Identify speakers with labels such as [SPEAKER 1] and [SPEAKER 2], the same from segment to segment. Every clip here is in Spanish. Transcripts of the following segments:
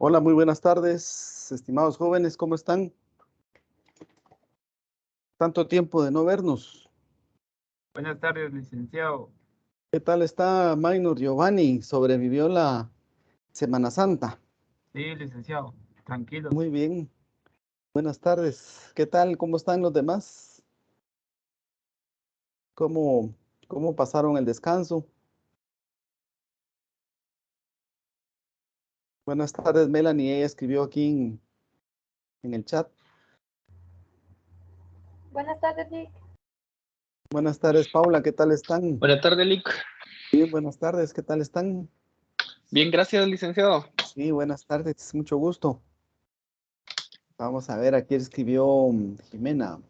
[SPEAKER 1] Hola, muy buenas tardes, estimados jóvenes, ¿cómo están? Tanto tiempo de no vernos.
[SPEAKER 2] Buenas tardes, licenciado.
[SPEAKER 1] ¿Qué tal está Minor Giovanni? ¿Sobrevivió la Semana Santa?
[SPEAKER 2] Sí, licenciado. Tranquilo.
[SPEAKER 1] Muy bien, buenas tardes. ¿Qué tal? ¿Cómo están los demás? ¿Cómo, cómo pasaron el descanso? Buenas tardes, Melanie. Ella escribió aquí en el chat.
[SPEAKER 3] Buenas tardes, Nick.
[SPEAKER 1] Buenas tardes, Paula. ¿Qué tal están?
[SPEAKER 4] Buenas tardes, Lic.
[SPEAKER 1] Bien, buenas tardes. ¿Qué tal están?
[SPEAKER 4] Bien, gracias, licenciado.
[SPEAKER 1] Sí, buenas tardes. Mucho gusto. Vamos a ver, aquí escribió Jimena.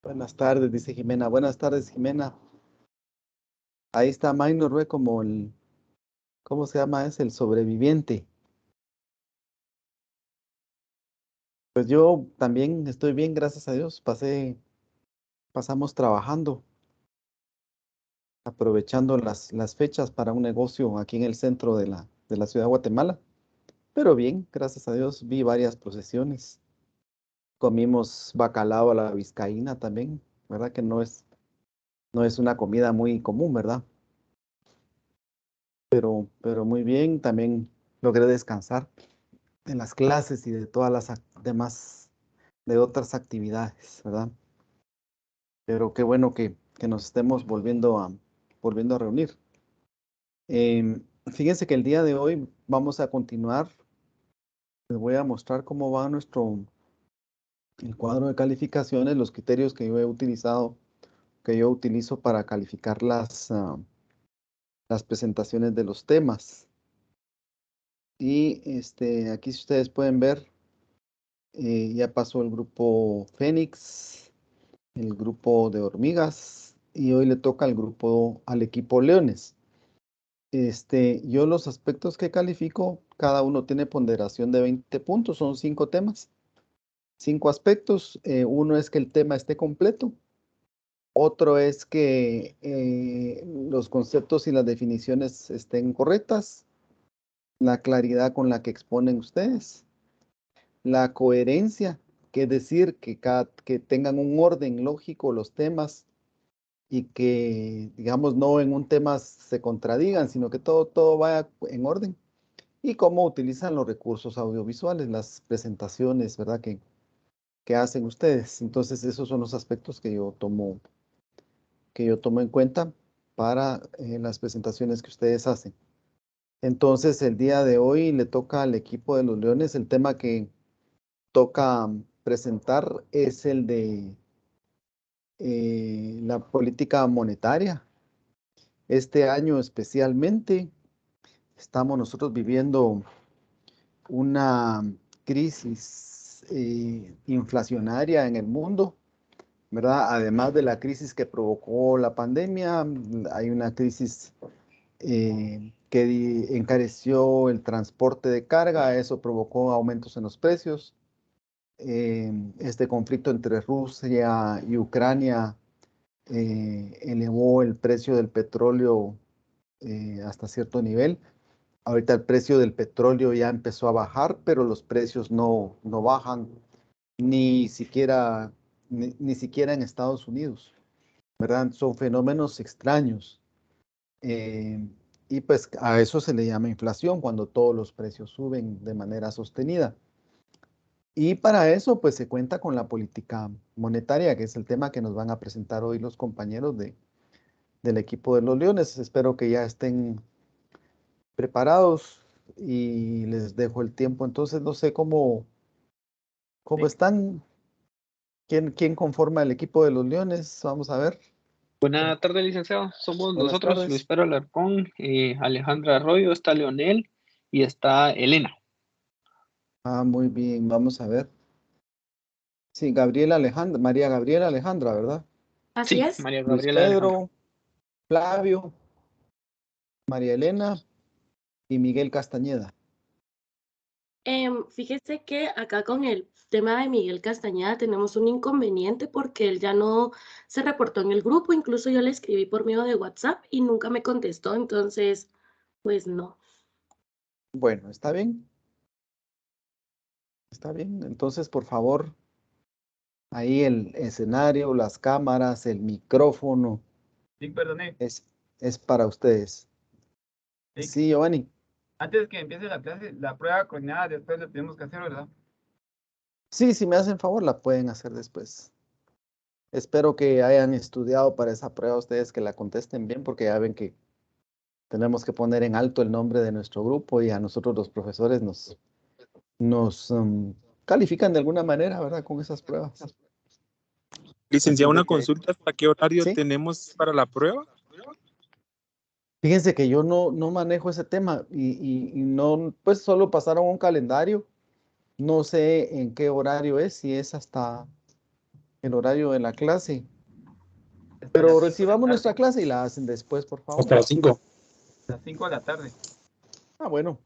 [SPEAKER 1] Buenas tardes, dice Jimena. Buenas tardes, Jimena. Ahí está Minor, ve como ¿cómo se llama? Es el sobreviviente. Pues yo también estoy bien, gracias a Dios. Pasamos trabajando, aprovechando las fechas para un negocio aquí en el centro de la ciudad de Guatemala. Pero bien, gracias a Dios, vi varias procesiones. Comimos bacalao a la vizcaína también, ¿verdad? Que no es una comida muy común, ¿verdad? Pero muy bien, también logré descansar en las clases y de todas las demás, de otras actividades, ¿verdad? Pero qué bueno que nos estemos volviendo a reunir. Fíjense que el día de hoy vamos a continuar. Les voy a mostrar cómo va el cuadro de calificaciones, los criterios que yo he utilizado, que yo utilizo para calificar las presentaciones de los temas. Y aquí, si ustedes pueden ver, ya pasó el grupo Fénix, el grupo de hormigas, y hoy le toca al equipo Leones. Yo los aspectos que califico, cada uno tiene ponderación de 20 puntos, son 5 temas, 5 aspectos. Uno es que el tema esté completo, otro es que los conceptos y las definiciones estén correctas, la claridad con la que exponen ustedes, la coherencia, que es decir, que tengan un orden lógico los temas y que, digamos, no en un tema se contradigan, sino que todo vaya en orden. Y cómo utilizan los recursos audiovisuales, las presentaciones, ¿verdad? Que hacen ustedes. Entonces, esos son los aspectos que yo tomo en cuenta para las presentaciones que ustedes hacen. Entonces, el día de hoy le toca al equipo de los Leones. El tema que toca presentar es el de la política monetaria. Este año especialmente estamos nosotros viviendo una crisis inflacionaria en el mundo, ¿verdad? Además de la crisis que provocó la pandemia, hay una crisis que encareció el transporte de carga, eso provocó aumentos en los precios. Este conflicto entre Rusia y Ucrania elevó el precio del petróleo hasta cierto nivel. Ahorita el precio del petróleo ya empezó a bajar, pero los precios no bajan ni siquiera, ni siquiera en Estados Unidos, ¿verdad? Son fenómenos extraños. eh, y pues a eso se le llama inflación, cuando todos los precios suben de manera sostenida. Y para eso, pues se cuenta con la política monetaria, que es el tema que nos van a presentar hoy los compañeros del equipo de los Leones. Espero que ya estén preparados y les dejo el tiempo. Entonces, no sé cómo
[SPEAKER 2] Sí.
[SPEAKER 1] están, quién conforma el equipo de los Leones. Vamos a ver.
[SPEAKER 4] Buenas tardes, licenciado. Somos
[SPEAKER 1] Buenas
[SPEAKER 4] nosotros, Luis
[SPEAKER 1] tardes.
[SPEAKER 4] Pedro Alarcón, Alejandra Arroyo, está Leonel y está Elena.
[SPEAKER 1] Muy bien, vamos a ver. Sí, Gabriela Alejandra, María Gabriela Alejandra, ¿verdad?
[SPEAKER 3] Así
[SPEAKER 4] Sí,
[SPEAKER 3] es.
[SPEAKER 4] María
[SPEAKER 1] Luis
[SPEAKER 4] Gabriela Alejandra.
[SPEAKER 1] Pedro, Flavio, María Elena y Miguel Castañeda.
[SPEAKER 3] Fíjese que acá con el tema de Miguel Castañeda tenemos un inconveniente porque él ya no se reportó en el grupo, incluso yo le escribí por medio de WhatsApp y nunca me contestó, entonces, pues no.
[SPEAKER 1] Bueno, está bien. Está bien. Entonces, por favor, ahí el escenario, las cámaras, el micrófono,
[SPEAKER 2] Sí, perdoné.
[SPEAKER 1] es para ustedes.
[SPEAKER 2] Sí.
[SPEAKER 1] Sí, Giovanni.
[SPEAKER 2] Antes que empiece la clase, la prueba coordinada después la tenemos que hacer, ¿verdad?
[SPEAKER 1] Sí, si me hacen favor, la pueden hacer después. Espero que hayan estudiado para esa prueba ustedes, que la contesten bien, porque ya ven que tenemos que poner en alto el nombre de nuestro grupo y a nosotros los profesores nos califican de alguna manera, ¿verdad? Con esas pruebas.
[SPEAKER 5] Licenciado,
[SPEAKER 1] Así de
[SPEAKER 5] una
[SPEAKER 1] que,
[SPEAKER 5] consulta, ¿hasta qué horario
[SPEAKER 1] sí,
[SPEAKER 5] tenemos para la prueba?
[SPEAKER 1] fíjense que yo no manejo ese tema y no, pues solo pasaron un calendario. No sé en qué horario es, si es hasta el horario de la clase.
[SPEAKER 2] Hasta
[SPEAKER 1] Pero
[SPEAKER 2] las 5 de la
[SPEAKER 1] recibamos nuestra
[SPEAKER 2] tarde.
[SPEAKER 1] clase y la hacen después, por favor.
[SPEAKER 5] Hasta las 5.
[SPEAKER 2] Las 5 de la tarde.
[SPEAKER 1] Ah, bueno,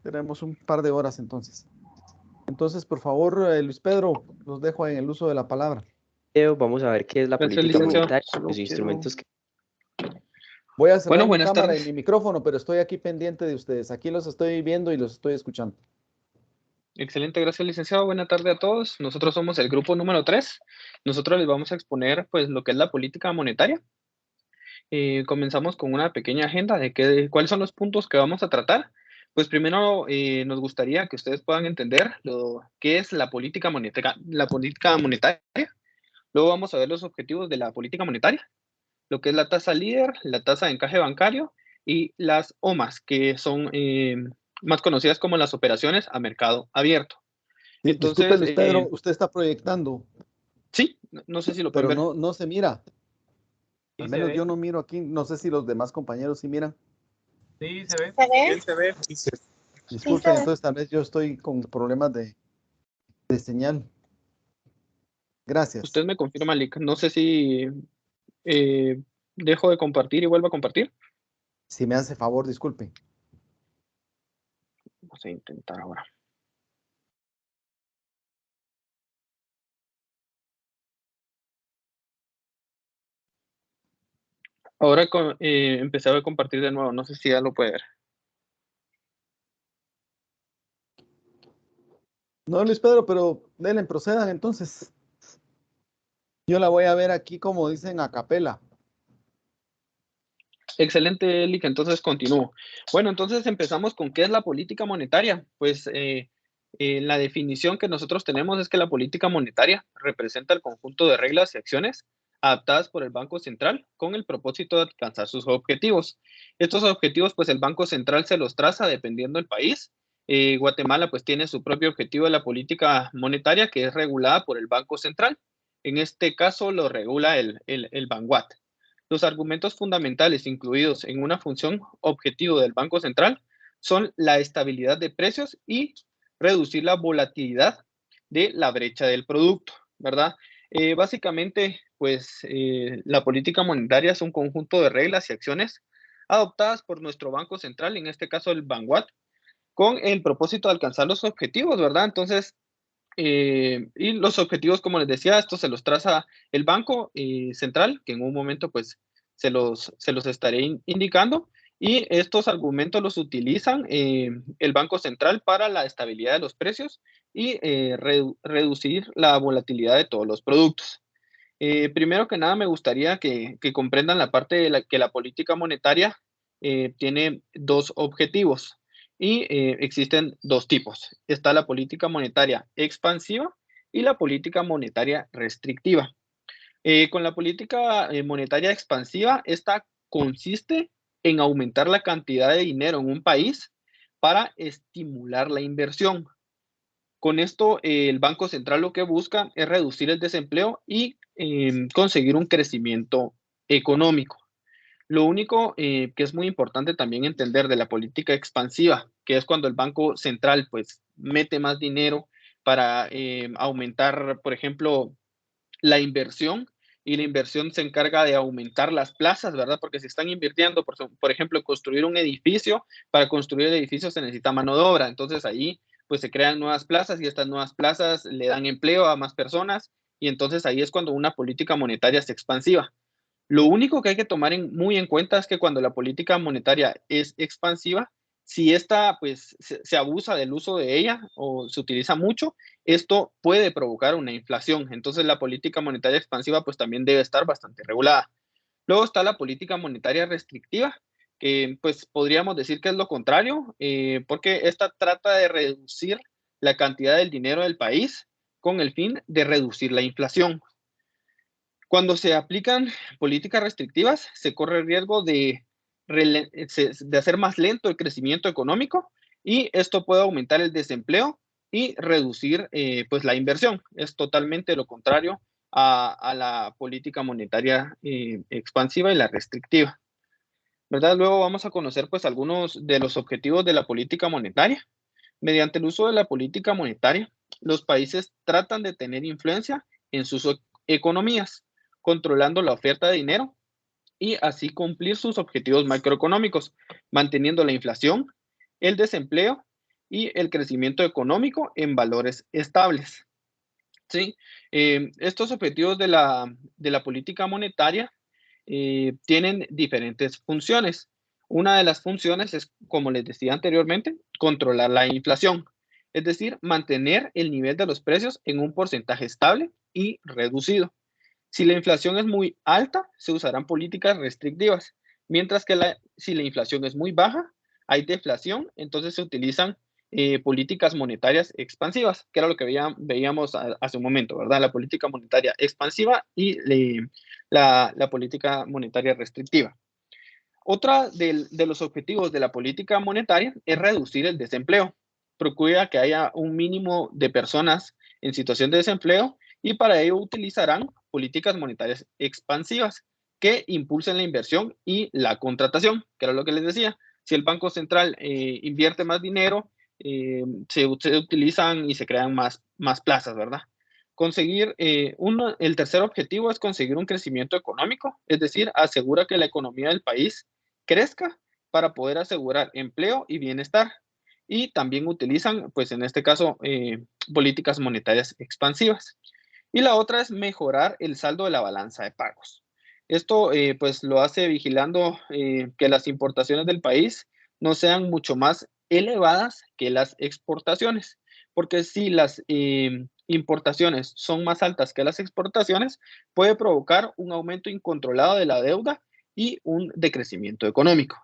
[SPEAKER 1] tenemos un par de horas entonces. Entonces, por favor, Luis Pedro, los dejo en el uso de la palabra.
[SPEAKER 6] Vamos a ver qué es la
[SPEAKER 4] Gracias,
[SPEAKER 6] política
[SPEAKER 4] licenciado.
[SPEAKER 6] monetaria,
[SPEAKER 1] Solo
[SPEAKER 6] los
[SPEAKER 1] quiero...
[SPEAKER 6] instrumentos que...
[SPEAKER 1] Voy a cerrar
[SPEAKER 4] Bueno,
[SPEAKER 1] mi
[SPEAKER 4] buenas
[SPEAKER 1] cámara y
[SPEAKER 4] tardes.
[SPEAKER 1] mi micrófono, pero estoy aquí pendiente de ustedes. Aquí los estoy viendo y los estoy escuchando.
[SPEAKER 4] Excelente, gracias, licenciado. Buena tarde a todos. Nosotros somos el grupo número 3. Nosotros les vamos a exponer pues lo que es la política monetaria. Comenzamos con una pequeña agenda de cuáles son los puntos que vamos a tratar. Pues primero nos gustaría que ustedes puedan entender lo que es la política monetaria, Luego vamos a ver los objetivos de la política monetaria, lo que es la tasa líder, la tasa de encaje bancario y las OMAs, que son más conocidas como las operaciones a mercado abierto.
[SPEAKER 1] Disculpe,
[SPEAKER 4] Entonces,
[SPEAKER 1] Luis Pedro, usted está proyectando,
[SPEAKER 4] sí, no sé si lo pueden
[SPEAKER 1] pero
[SPEAKER 4] ver.
[SPEAKER 1] no se mira.
[SPEAKER 2] Sí
[SPEAKER 1] Al
[SPEAKER 2] se
[SPEAKER 1] menos yo
[SPEAKER 2] ve.
[SPEAKER 1] no miro aquí. No sé si los demás compañeros sí miran.
[SPEAKER 2] Sí se ve.
[SPEAKER 5] Él se ve, dice.
[SPEAKER 1] Disculpen, entonces tal vez yo estoy con problemas de señal. Gracias.
[SPEAKER 4] Usted me confirma, Lick. No sé si dejo de compartir y vuelvo a compartir.
[SPEAKER 1] Si me hace favor, disculpe.
[SPEAKER 4] Vamos a intentar ahora. Ahora empecé a compartir de nuevo. No sé si ya lo puede ver.
[SPEAKER 1] No, Luis Pedro, pero denle, procedan entonces. Yo la voy a ver aquí como dicen a capela.
[SPEAKER 4] Excelente, Lick. Entonces continúo. Bueno, entonces empezamos con qué es la política monetaria. Pues la definición que nosotros tenemos es que la política monetaria representa el conjunto de reglas y acciones adaptadas por el Banco Central con el propósito de alcanzar sus objetivos. Estos objetivos, pues el Banco Central se los traza dependiendo del país. Guatemala, pues tiene su propio objetivo de la política monetaria que es regulada por el Banco Central. En este caso lo regula el Banguat. Los argumentos fundamentales incluidos en una función objetivo del Banco Central son la estabilidad de precios y reducir la volatilidad de la brecha del producto, ¿verdad? Básicamente, pues la política monetaria es un conjunto de reglas y acciones adoptadas por nuestro Banco Central, en este caso el Banguat, con el propósito de alcanzar los objetivos, ¿verdad? Entonces, y los objetivos, como les decía, esto se los traza el Banco Central, que en un momento pues se los estaré indicando, y estos argumentos los utilizan el Banco Central para la estabilidad de los precios y reducir la volatilidad de todos los productos. Primero que nada, me gustaría que comprendan la parte de que la política monetaria tiene dos objetivos y existen dos tipos. Está la política monetaria expansiva y la política monetaria restrictiva. Con la política monetaria expansiva, esta consiste en aumentar la cantidad de dinero en un país para estimular la inversión. Con esto, el Banco Central lo que busca es reducir el desempleo y conseguir un crecimiento económico. Lo único que es muy importante también entender de la política expansiva, que es cuando el Banco Central pues mete más dinero para aumentar, por ejemplo, la inversión, y la inversión se encarga de aumentar las plazas, ¿verdad? Porque si están invirtiendo, por ejemplo, construir un edificio, para construir el edificio se necesita mano de obra, entonces ahí pues se crean nuevas plazas y estas nuevas plazas le dan empleo a más personas y entonces ahí es cuando una política monetaria es expansiva. Lo único que hay que tomar muy en cuenta es que cuando la política monetaria es expansiva, si esta pues se abusa del uso de ella o se utiliza mucho, esto puede provocar una inflación. Entonces la política monetaria expansiva pues también debe estar bastante regulada. Luego está la política monetaria restrictiva, que pues podríamos decir que es lo contrario, porque esta trata de reducir la cantidad del dinero del país con el fin de reducir la inflación. Cuando se aplican políticas restrictivas, se corre el riesgo de hacer más lento el crecimiento económico y esto puede aumentar el desempleo y reducir pues la inversión. Es totalmente lo contrario a la política monetaria expansiva y la restrictiva, ¿verdad? Luego vamos a conocer pues algunos de los objetivos de la política monetaria. Mediante el uso de la política monetaria, los países tratan de tener influencia en sus economías, controlando la oferta de dinero y así cumplir sus objetivos macroeconómicos, manteniendo la inflación, el desempleo y el crecimiento económico en valores estables. ¿Sí? Estos objetivos de la política monetaria tienen diferentes funciones. Una de las funciones es, como les decía anteriormente, controlar la inflación, es decir, mantener el nivel de los precios en un porcentaje estable y reducido. Si la inflación es muy alta, se usarán políticas restrictivas, mientras que si la inflación es muy baja, hay deflación, entonces se utilizan políticas monetarias expansivas, que era lo que veíamos hace un momento, ¿verdad? La política monetaria expansiva y la política monetaria restrictiva. Otra de los objetivos de la política monetaria es reducir el desempleo. Procura que haya un mínimo de personas en situación de desempleo y para ello utilizarán políticas monetarias expansivas que impulsen la inversión y la contratación, que era lo que les decía. Si el Banco Central invierte más dinero, se utilizan y se crean más plazas, ¿verdad? El tercer objetivo es conseguir un crecimiento económico, es decir, asegura que la economía del país crezca para poder asegurar empleo y bienestar. Y también utilizan, pues en este caso, políticas monetarias expansivas. Y la otra es mejorar el saldo de la balanza de pagos. Esto pues lo hace vigilando que las importaciones del país no sean mucho más elevadas que las exportaciones, porque si las importaciones son más altas que las exportaciones, puede provocar un aumento incontrolado de la deuda y un decrecimiento económico.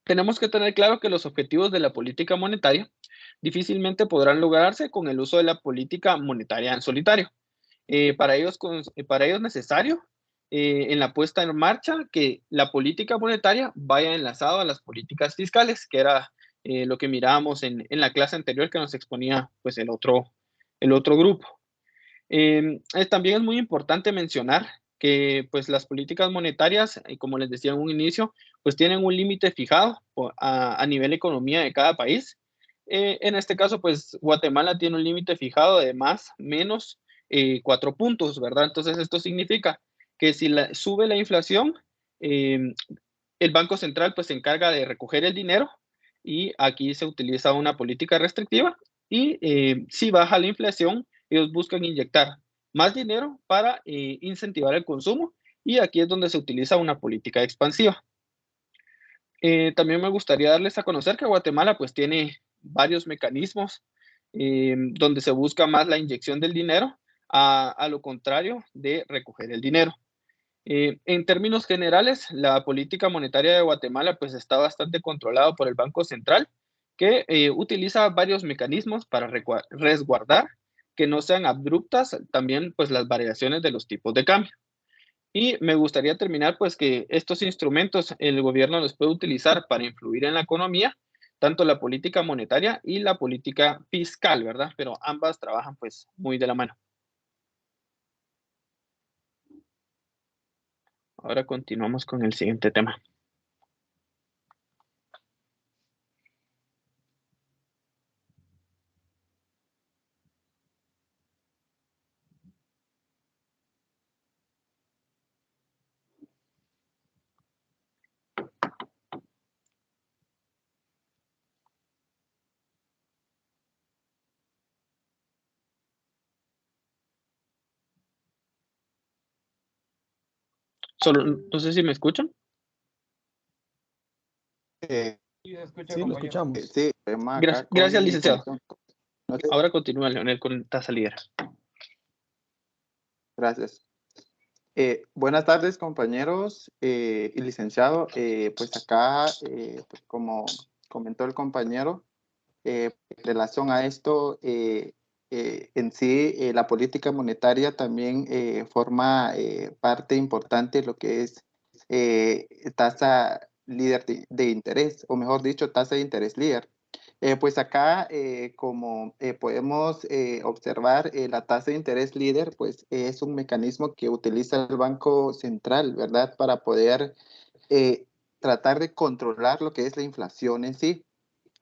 [SPEAKER 4] Tenemos que tener claro que los objetivos de la política monetaria difícilmente podrán lograrse con el uso de la política monetaria en solitario. Para ello es necesario en la puesta en marcha que la política monetaria vaya enlazado a las políticas fiscales, que era lo que mirábamos en la clase anterior que nos exponía pues, el otro grupo. También es muy importante mencionar que pues, las políticas monetarias, como les decía en un inicio, pues tienen un límite fijado a nivel economía de cada país. En este caso, pues Guatemala tiene un límite fijado de más menos 4 puntos, ¿verdad? Entonces esto significa que si sube la inflación, el Banco Central pues se encarga de recoger el dinero y aquí se utiliza una política restrictiva y si baja la inflación, ellos buscan inyectar más dinero para incentivar el consumo y aquí es donde se utiliza una política expansiva. También me gustaría darles a conocer que Guatemala pues tiene varios mecanismos donde se busca más la inyección del dinero a lo contrario de recoger el dinero. En términos generales, la política monetaria de Guatemala pues está bastante controlada por el Banco Central, que utiliza varios mecanismos para resguardar que no sean abruptas también pues las variaciones de los tipos de cambio. Y me gustaría terminar pues que estos instrumentos el gobierno los puede utilizar para influir en la economía, tanto la política monetaria y la política fiscal, ¿verdad? Pero ambas trabajan pues muy de la mano. Ahora continuamos con el siguiente tema. Solo, no sé si me escuchan.
[SPEAKER 2] Sí, se escucha,
[SPEAKER 1] Sí, lo
[SPEAKER 2] compañero.
[SPEAKER 1] escuchamos.
[SPEAKER 7] Sí, problema acá
[SPEAKER 4] Gracias,
[SPEAKER 7] con
[SPEAKER 4] gracias,
[SPEAKER 7] mi
[SPEAKER 4] licenciado.
[SPEAKER 7] conexión. No sé,
[SPEAKER 4] Ahora continúa, Leonel, con tasa líder.
[SPEAKER 7] gracias. Buenas tardes, compañeros y licenciado. Pues acá, pues como comentó el compañero, en relación a esto, en sí, la política monetaria también forma parte importante de lo que es tasa líder de interés, o mejor dicho, tasa de interés líder. Pues acá, como podemos observar, la tasa de interés líder, pues es un mecanismo que utiliza el Banco Central, ¿verdad? Para poder tratar de controlar lo que es la inflación en sí.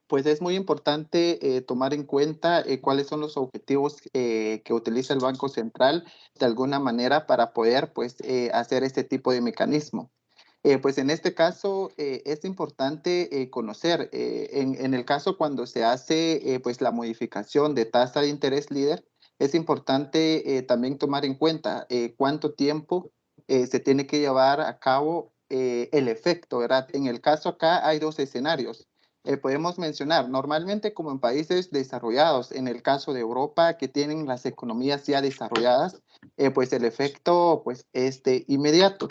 [SPEAKER 7] Pues es muy importante tomar en cuenta cuáles son los objetivos que utiliza el Banco Central de alguna manera para poder pues, hacer este tipo de mecanismo. Pues en este caso es importante conocer, en el caso cuando se hace pues la modificación de tasa de interés líder, es importante también tomar en cuenta cuánto tiempo se tiene que llevar a cabo el efecto, ¿verdad? En el caso acá hay dos escenarios. Podemos mencionar normalmente como en países desarrollados, en el caso de Europa que tienen las economías ya desarrolladas, pues el efecto pues es de inmediato.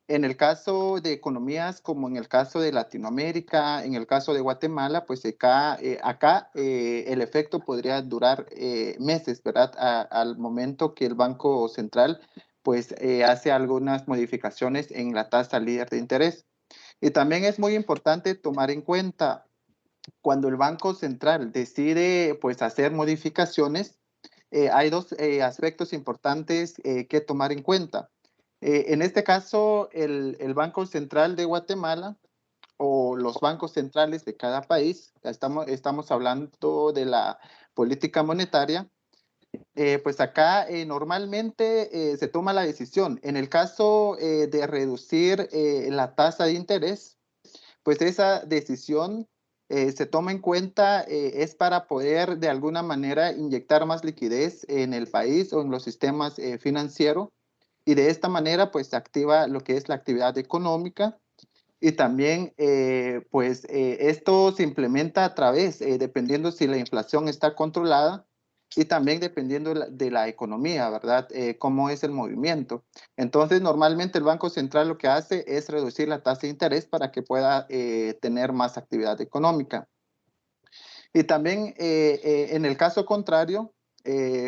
[SPEAKER 7] En el caso de economías como en el caso de Latinoamérica, en el caso de Guatemala, pues acá el efecto podría durar meses, ¿verdad? Al momento que el Banco Central pues hace algunas modificaciones en la tasa líder de interés. Y también es muy importante tomar en cuenta cuando el Banco Central decide pues hacer modificaciones, hay dos aspectos importantes que tomar en cuenta. En este caso, el Banco Central de Guatemala o los bancos centrales de cada país, estamos hablando de la política monetaria, pues acá normalmente se toma la decisión. En el caso de reducir la tasa de interés, pues esa decisión se toma en cuenta, es para poder de alguna manera inyectar más liquidez en el país o en los sistemas financieros y de esta manera pues se activa lo que es la actividad económica y también pues esto se implementa a través, dependiendo si la inflación está controlada y también dependiendo de la economía, ¿verdad? Cómo es el movimiento. Entonces, normalmente el Banco Central lo que hace es reducir la tasa de interés para que pueda tener más actividad económica. Y también en el caso contrario,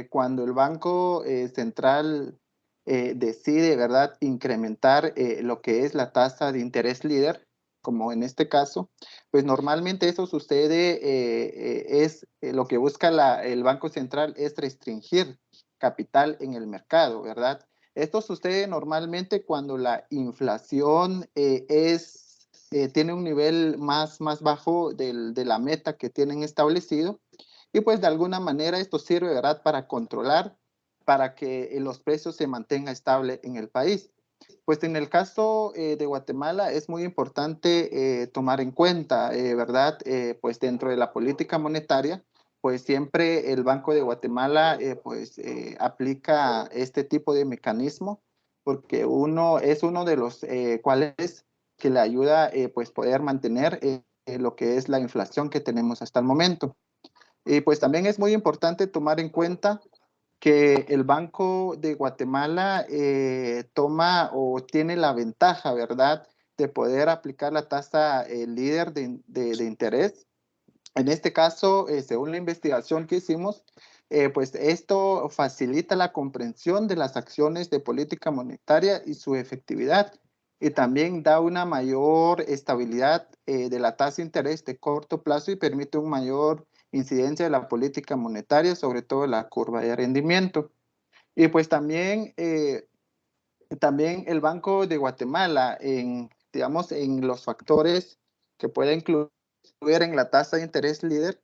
[SPEAKER 7] cuando el Banco Central decide, ¿verdad?, incrementar lo que es la tasa de interés líder, como en este caso, pues normalmente eso sucede, lo que busca el Banco Central es restringir capital en el mercado, ¿verdad? Esto sucede normalmente cuando la inflación tiene un nivel más bajo de la meta que tienen establecido y pues de alguna manera esto sirve, ¿verdad?, para controlar, para que los precios se mantengan estables en el país. Pues en el caso de Guatemala es muy importante tomar en cuenta, ¿verdad? Pues dentro de la política monetaria, pues siempre el Banco de Guatemala aplica este tipo de mecanismo porque es uno de los cuales que le ayuda pues poder mantener lo que es la inflación que tenemos hasta el momento. Y pues también es muy importante tomar en cuenta que el Banco de Guatemala toma o tiene la ventaja, ¿verdad?, de poder aplicar la tasa líder de interés. En este caso, según la investigación que hicimos, pues esto facilita la comprensión de las acciones de política monetaria y su efectividad, y también da una mayor estabilidad de la tasa de interés de corto plazo y permite una mayor incidencia de la política monetaria, sobre todo la curva de rendimiento. Y pues también el Banco de Guatemala, digamos, en los factores que puede incluir en la tasa de interés líder,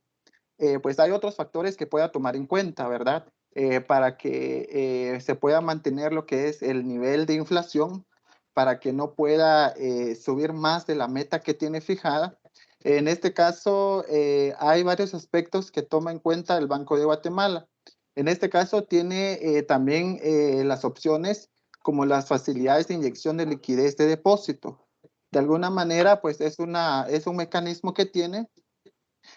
[SPEAKER 7] pues hay otros factores que pueda tomar en cuenta, ¿verdad? Para que se pueda mantener lo que es el nivel de inflación, para que no pueda subir más de la meta que tiene fijada. En este caso, hay varios aspectos que toma en cuenta el Banco de Guatemala. En este caso, tiene también las opciones como las facilidades de inyección de liquidez de depósito. De alguna manera, pues es un mecanismo que tiene,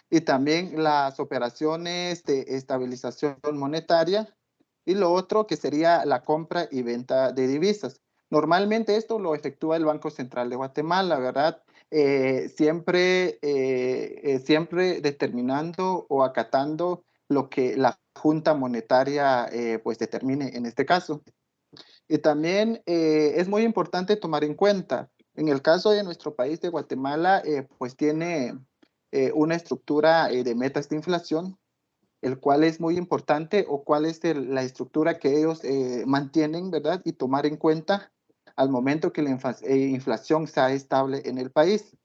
[SPEAKER 7] y también las operaciones de estabilización monetaria, y lo otro que sería la compra y venta de divisas. Normalmente esto lo efectúa el Banco Central de Guatemala, ¿verdad? Siempre determinando o acatando lo que la Junta Monetaria pues determine en este caso. Y también es muy importante tomar en cuenta, en el caso de nuestro país de Guatemala, pues tiene una estructura de metas de inflación, el cual es muy importante, o cuál es la estructura que ellos mantienen, ¿verdad? Y tomar en cuenta al momento que la inflación sea estable en el país.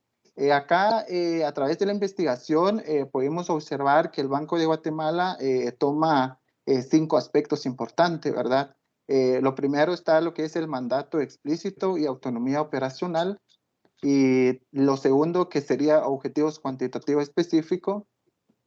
[SPEAKER 7] Acá, a través de la investigación, podemos observar que el Banco de Guatemala toma 5 aspectos importantes, ¿verdad? Lo primero está lo que es el mandato explícito y autonomía operacional. Y lo segundo, que sería objetivos cuantitativos específicos.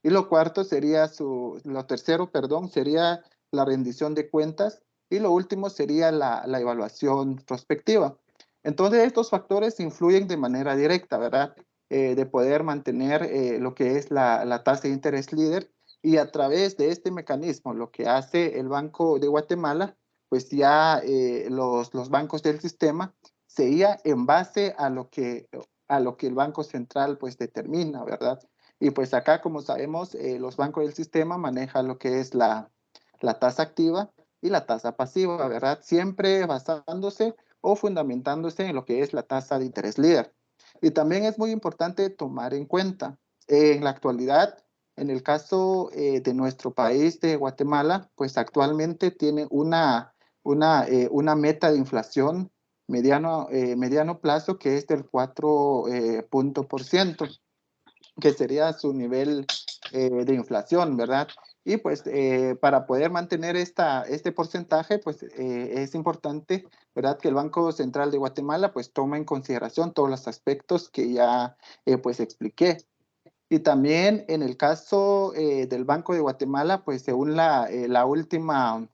[SPEAKER 7] Y lo cuarto sería lo tercero, perdón, sería la rendición de cuentas. Y lo último sería la evaluación prospectiva. Entonces, estos factores influyen de manera directa, ¿verdad? De poder mantener lo que es la tasa de interés líder. Y a través de este mecanismo, lo que hace el Banco de Guatemala, pues ya los bancos del sistema se guía en base a lo que el Banco Central pues determina, ¿verdad? Y pues acá, como sabemos, los bancos del sistema manejan lo que es la tasa activa y la tasa pasiva, ¿verdad? Siempre basándose o fundamentándose en lo que es la tasa de interés líder. Y también es muy importante tomar en cuenta, en la actualidad, en el caso de nuestro país de Guatemala, pues actualmente tiene una meta de inflación mediano plazo, que es del 4%, que sería su nivel de inflación, ¿verdad? Y pues para poder mantener este porcentaje, pues es importante, ¿verdad?, que el Banco Central de Guatemala pues tome en consideración todos los aspectos que ya pues expliqué. Y también en el caso del Banco de Guatemala, pues según la última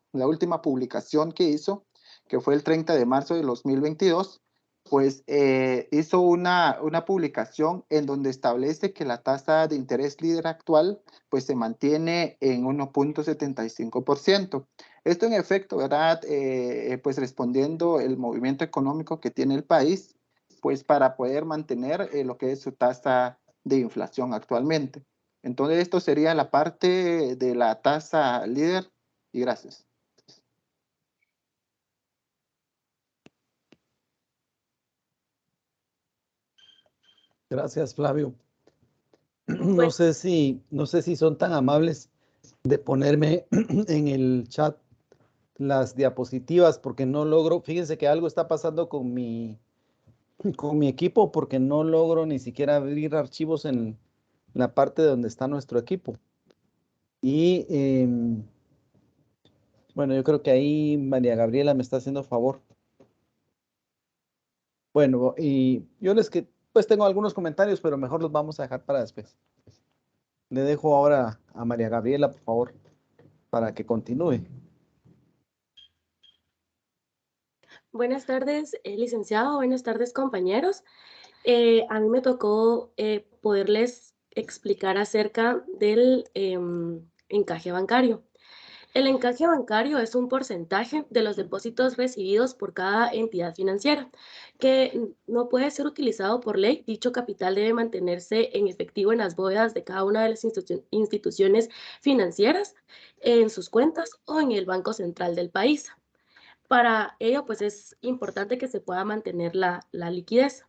[SPEAKER 7] publicación que hizo, que fue el 30 de marzo de 2022, pues hizo una publicación en donde establece que la tasa de interés líder actual pues se mantiene en 1.75%. Esto en efecto, ¿verdad? Pues respondiendo el movimiento económico que tiene el país, pues para poder mantener lo que es su tasa de inflación actualmente. Entonces, esto sería la parte de la tasa líder, y gracias.
[SPEAKER 1] Gracias, Flavio.
[SPEAKER 3] Bueno,
[SPEAKER 1] No sé si son tan amables de ponerme en el chat las diapositivas, porque no logro, fíjense que algo está pasando con mi equipo, porque no logro ni siquiera abrir archivos en la parte donde está nuestro equipo. Y bueno, yo creo que ahí María Gabriela me está haciendo favor. Bueno, y yo pues tengo algunos comentarios, pero mejor los vamos a dejar para después. Le dejo ahora a María Gabriela, por favor, para que continúe.
[SPEAKER 3] buenas tardes, licenciado. Buenas tardes, compañeros. A mí me tocó poderles explicar acerca del encaje bancario. El encaje bancario es un porcentaje de los depósitos recibidos por cada entidad financiera, que no puede ser utilizado por ley. Dicho capital debe mantenerse en efectivo en las bóvedas de cada una de las instituciones financieras, en sus cuentas o en el Banco Central del país. Para ello, pues es importante que se pueda mantener la liquidez.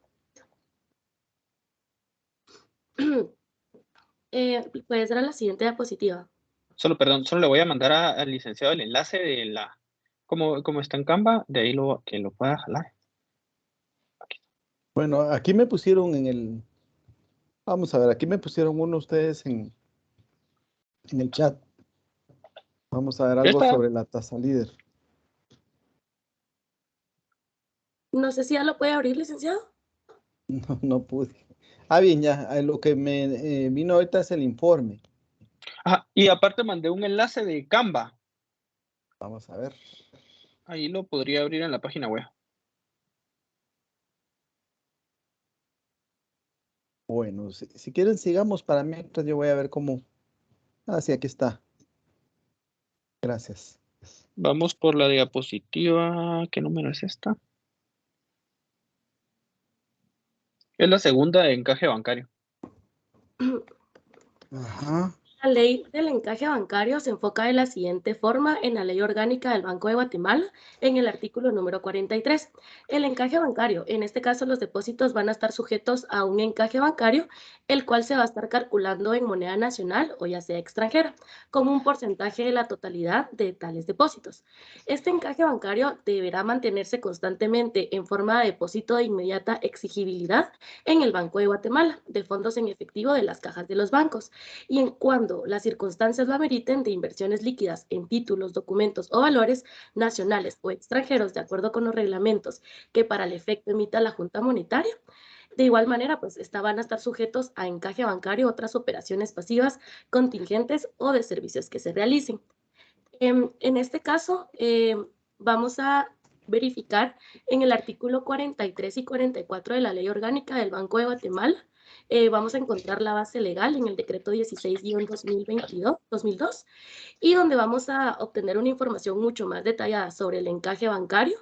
[SPEAKER 3] Puede ser a la siguiente diapositiva.
[SPEAKER 4] Solo le voy a mandar al licenciado el enlace de como está en Canva, de ahí que lo pueda jalar.
[SPEAKER 1] Bueno, aquí me pusieron vamos a ver, aquí me pusieron uno ustedes en el chat. Vamos a ver algo
[SPEAKER 4] Está.
[SPEAKER 1] sobre la tasa líder.
[SPEAKER 3] No sé si ya lo puede abrir, licenciado.
[SPEAKER 1] No pude. Bien, ya, lo que me vino ahorita es el informe.
[SPEAKER 4] Y aparte mandé un enlace de Canva.
[SPEAKER 1] Vamos a ver.
[SPEAKER 4] Ahí lo podría abrir en la página web.
[SPEAKER 1] Bueno, si quieren sigamos para mientras yo voy a ver cómo. Ah, sí, aquí está. Gracias.
[SPEAKER 4] Vamos por la diapositiva. ¿Qué número es esta? Es la segunda de encaje bancario.
[SPEAKER 1] Ajá.
[SPEAKER 3] La ley del encaje bancario se enfoca de la siguiente forma en la Ley Orgánica del Banco de Guatemala, en el artículo número 43. El encaje bancario, en este caso los depósitos van a estar sujetos a un encaje bancario, el cual se va a estar calculando en moneda nacional o ya sea extranjera, con un porcentaje de la totalidad de tales depósitos. Este encaje bancario deberá mantenerse constantemente en forma de depósito de inmediata exigibilidad en el Banco de Guatemala, de fondos en efectivo de las cajas de los bancos, y en cuando las circunstancias lo ameriten, de inversiones líquidas en títulos, documentos o valores nacionales o extranjeros, de acuerdo con los reglamentos que para el efecto emita la Junta Monetaria. De igual manera, pues van a estar sujetos a encaje bancario otras operaciones pasivas, contingentes o de servicios que se realicen. En este caso, vamos a verificar en el artículo 43 y 44 de la Ley Orgánica del Banco de Guatemala. Vamos a encontrar la base legal en el decreto 16-2002 y donde vamos a obtener una información mucho más detallada sobre el encaje bancario.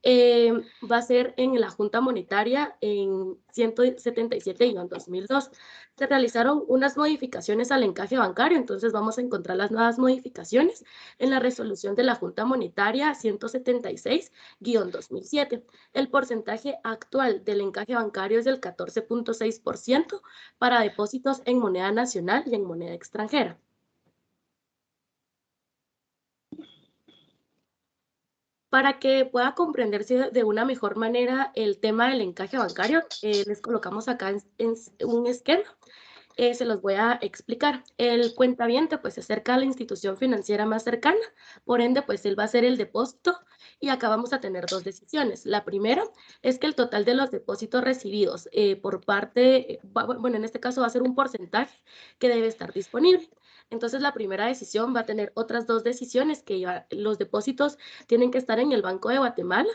[SPEAKER 3] Va a ser en la Junta Monetaria en 177-2002. Se realizaron unas modificaciones al encaje bancario, entonces vamos a encontrar las nuevas modificaciones en la resolución de la Junta Monetaria 176-2007. El porcentaje actual del encaje bancario es del 14.6% para depósitos en moneda nacional y en moneda extranjera. Para que pueda comprenderse de una mejor manera el tema del encaje bancario, les colocamos acá en un esquema. Se los voy a explicar. El cuentaviente pues se acerca a la institución financiera más cercana, por ende pues él va a hacer el depósito y acá vamos a tener dos decisiones. La primera es que el total de los depósitos recibidos por parte, bueno, en este caso va a ser un porcentaje que debe estar disponible. Entonces la primera decisión va a tener otras dos decisiones, que los depósitos tienen que estar en el Banco de Guatemala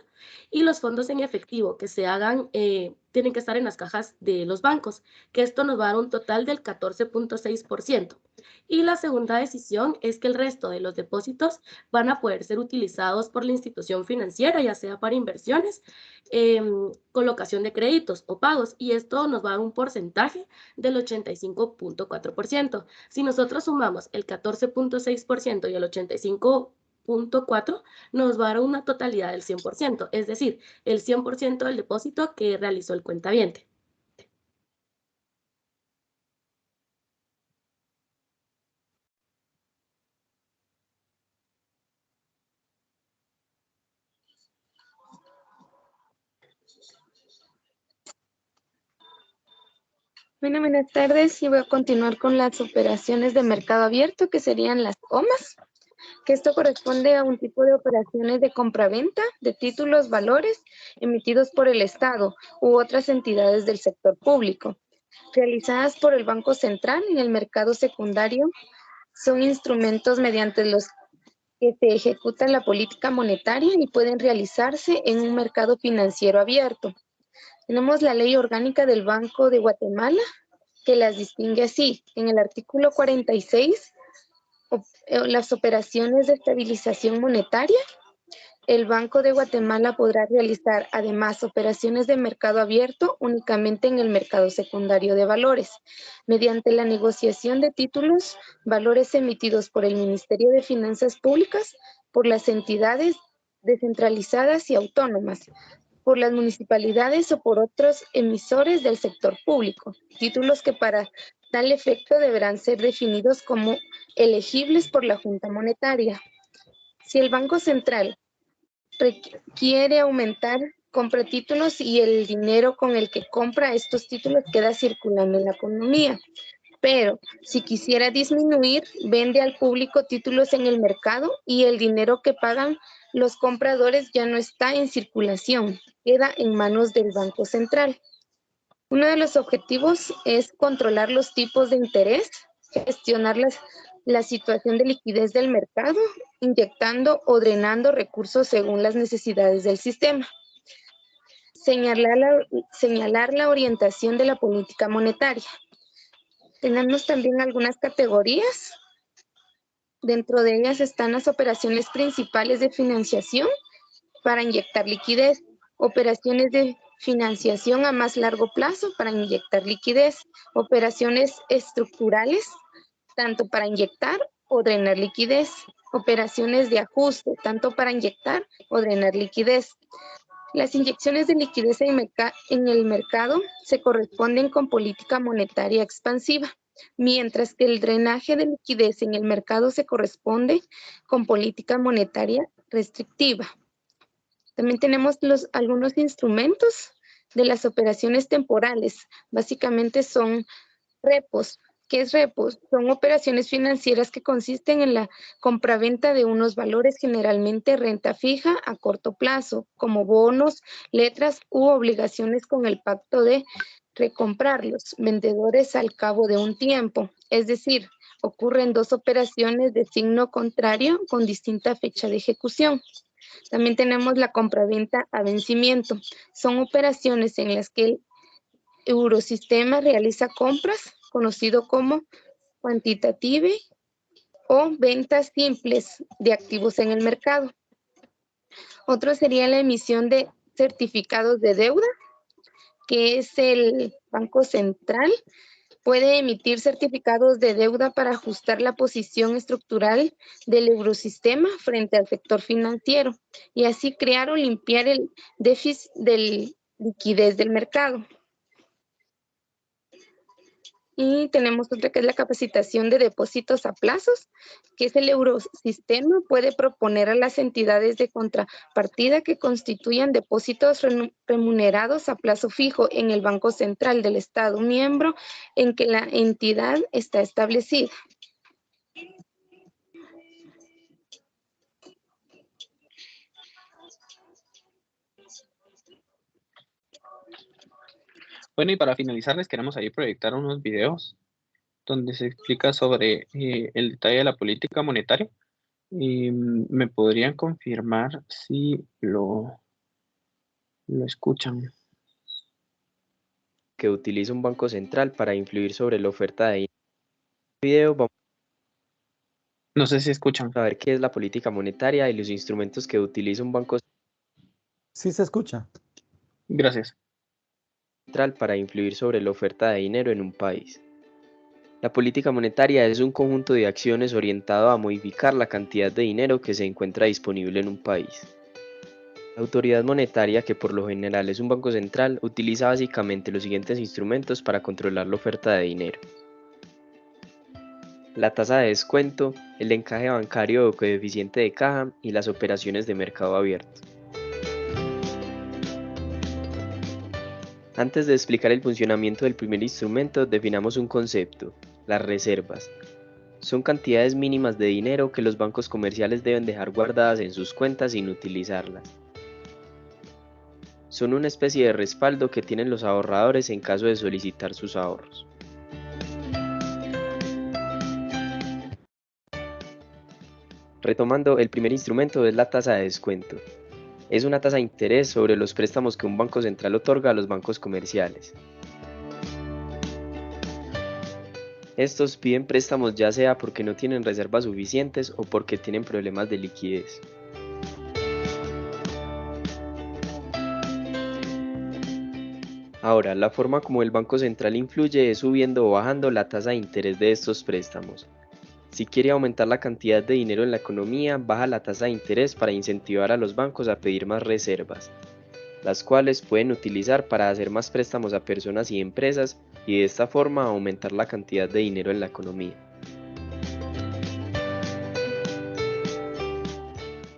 [SPEAKER 3] y los fondos en efectivo que se hagan tienen que estar en las cajas de los bancos, que esto nos va a dar un total del 14.6%. Y la segunda decisión es que el resto de los depósitos van a poder ser utilizados por la institución financiera, ya sea para inversiones, colocación de créditos o pagos, y esto nos va a dar un porcentaje del 85.4%. Si nosotros sumamos el 14.6% y el 85.4%, nos va a dar una totalidad del 100%, es decir, el 100% del depósito que realizó el cuentaviente.
[SPEAKER 8] Bueno, buenas tardes, y voy a continuar con las operaciones de mercado abierto, que serían las OMAs, que esto corresponde a un tipo de operaciones de compraventa de títulos, valores emitidos por el Estado u otras entidades del sector público, realizadas por el Banco Central en el mercado secundario. Son instrumentos mediante los que se ejecuta la política monetaria y pueden realizarse en un mercado financiero abierto. Tenemos la Ley Orgánica del Banco de Guatemala, que las distingue así. En el artículo 46, las operaciones de estabilización monetaria. El Banco de Guatemala podrá realizar además operaciones de mercado abierto únicamente en el mercado secundario de valores, mediante la negociación de títulos, valores emitidos por el Ministerio de Finanzas Públicas, por las entidades descentralizadas y autónomas, por las municipalidades o por otros emisores del sector público. Títulos que para tal efecto deberán ser definidos como elegibles por la Junta Monetaria. Si el Banco Central quiere aumentar, compra títulos y el dinero con el que compra estos títulos queda circulando en la economía. Pero si quisiera disminuir, vende al público títulos en el mercado y el dinero que pagan los compradores ya no está en circulación, queda en manos del Banco Central. Uno de los objetivos es controlar los tipos de interés, gestionar las la situación de liquidez del mercado, inyectando o drenando recursos según las necesidades del sistema. Señalar la orientación de la política monetaria. Tenemos también algunas categorías. Dentro de ellas están las operaciones principales de financiación para inyectar liquidez, operaciones de financiación a más largo plazo para inyectar liquidez, operaciones estructurales, tanto para inyectar o drenar liquidez, operaciones de ajuste, tanto para inyectar o drenar liquidez. Las inyecciones de liquidez en el mercado se corresponden con política monetaria expansiva, mientras que el drenaje de liquidez en el mercado se corresponde con política monetaria restrictiva. También tenemos algunos instrumentos de las operaciones temporales. Básicamente son repos. ¿Qué es repos? Son operaciones financieras que consisten en la compraventa de unos valores, generalmente renta fija a corto plazo, como bonos, letras u obligaciones con el pacto de recomprarlos, vendedores al cabo de un tiempo. Es decir, ocurren dos operaciones de signo contrario con distinta fecha de ejecución. También tenemos la compraventa a vencimiento. Son operaciones en las que el Eurosistema realiza compras, conocido como quantitative o ventas simples de activos en el mercado. Otro sería la emisión de certificados de deuda, que es el Banco Central. Puede emitir certificados de deuda para ajustar la posición estructural del Eurosistema frente al sector financiero y así crear o limpiar el déficit de liquidez del mercado. Y tenemos otra que es la capacitación de depósitos a plazos, que es el Eurosistema puede proponer a las entidades de contrapartida que constituyan depósitos remunerados a plazo fijo en el Banco Central del Estado miembro en que la entidad está establecida.
[SPEAKER 4] Bueno, y para finalizar les queremos ahí proyectar unos videos donde se explica sobre el detalle de la política monetaria. Y me podrían confirmar si lo escuchan.
[SPEAKER 6] Que utiliza un banco central para influir sobre la oferta de dinero. En este video vamos
[SPEAKER 4] No sé si escuchan.
[SPEAKER 6] a ver qué es la política monetaria y los instrumentos que utiliza un banco
[SPEAKER 1] Sí se escucha.
[SPEAKER 4] Gracias.
[SPEAKER 6] central para influir sobre la oferta de dinero en un país. La política monetaria es un conjunto de acciones orientado a modificar la cantidad de dinero que se encuentra disponible en un país. La autoridad monetaria, que por lo general es un banco central, utiliza básicamente los siguientes instrumentos para controlar la oferta de dinero: la tasa de descuento, el encaje bancario o coeficiente de caja y las operaciones de mercado abierto. Antes de explicar el funcionamiento del primer instrumento, definamos un concepto: las reservas. Son cantidades mínimas de dinero que los bancos comerciales deben dejar guardadas en sus cuentas sin utilizarlas. Son una especie de respaldo que tienen los ahorradores en caso de solicitar sus ahorros. Retomando, el primer instrumento es la tasa de descuento. Es una tasa de interés sobre los préstamos que un banco central otorga a los bancos comerciales. Estos piden préstamos ya sea porque no tienen reservas suficientes o porque tienen problemas de liquidez. Ahora, la forma como el Banco Central influye es subiendo o bajando la tasa de interés de estos préstamos. Si quiere aumentar la cantidad de dinero en la economía, baja la tasa de interés para incentivar a los bancos a pedir más reservas, las cuales pueden utilizar para hacer más préstamos a personas y empresas y de esta forma aumentar la cantidad de dinero en la economía.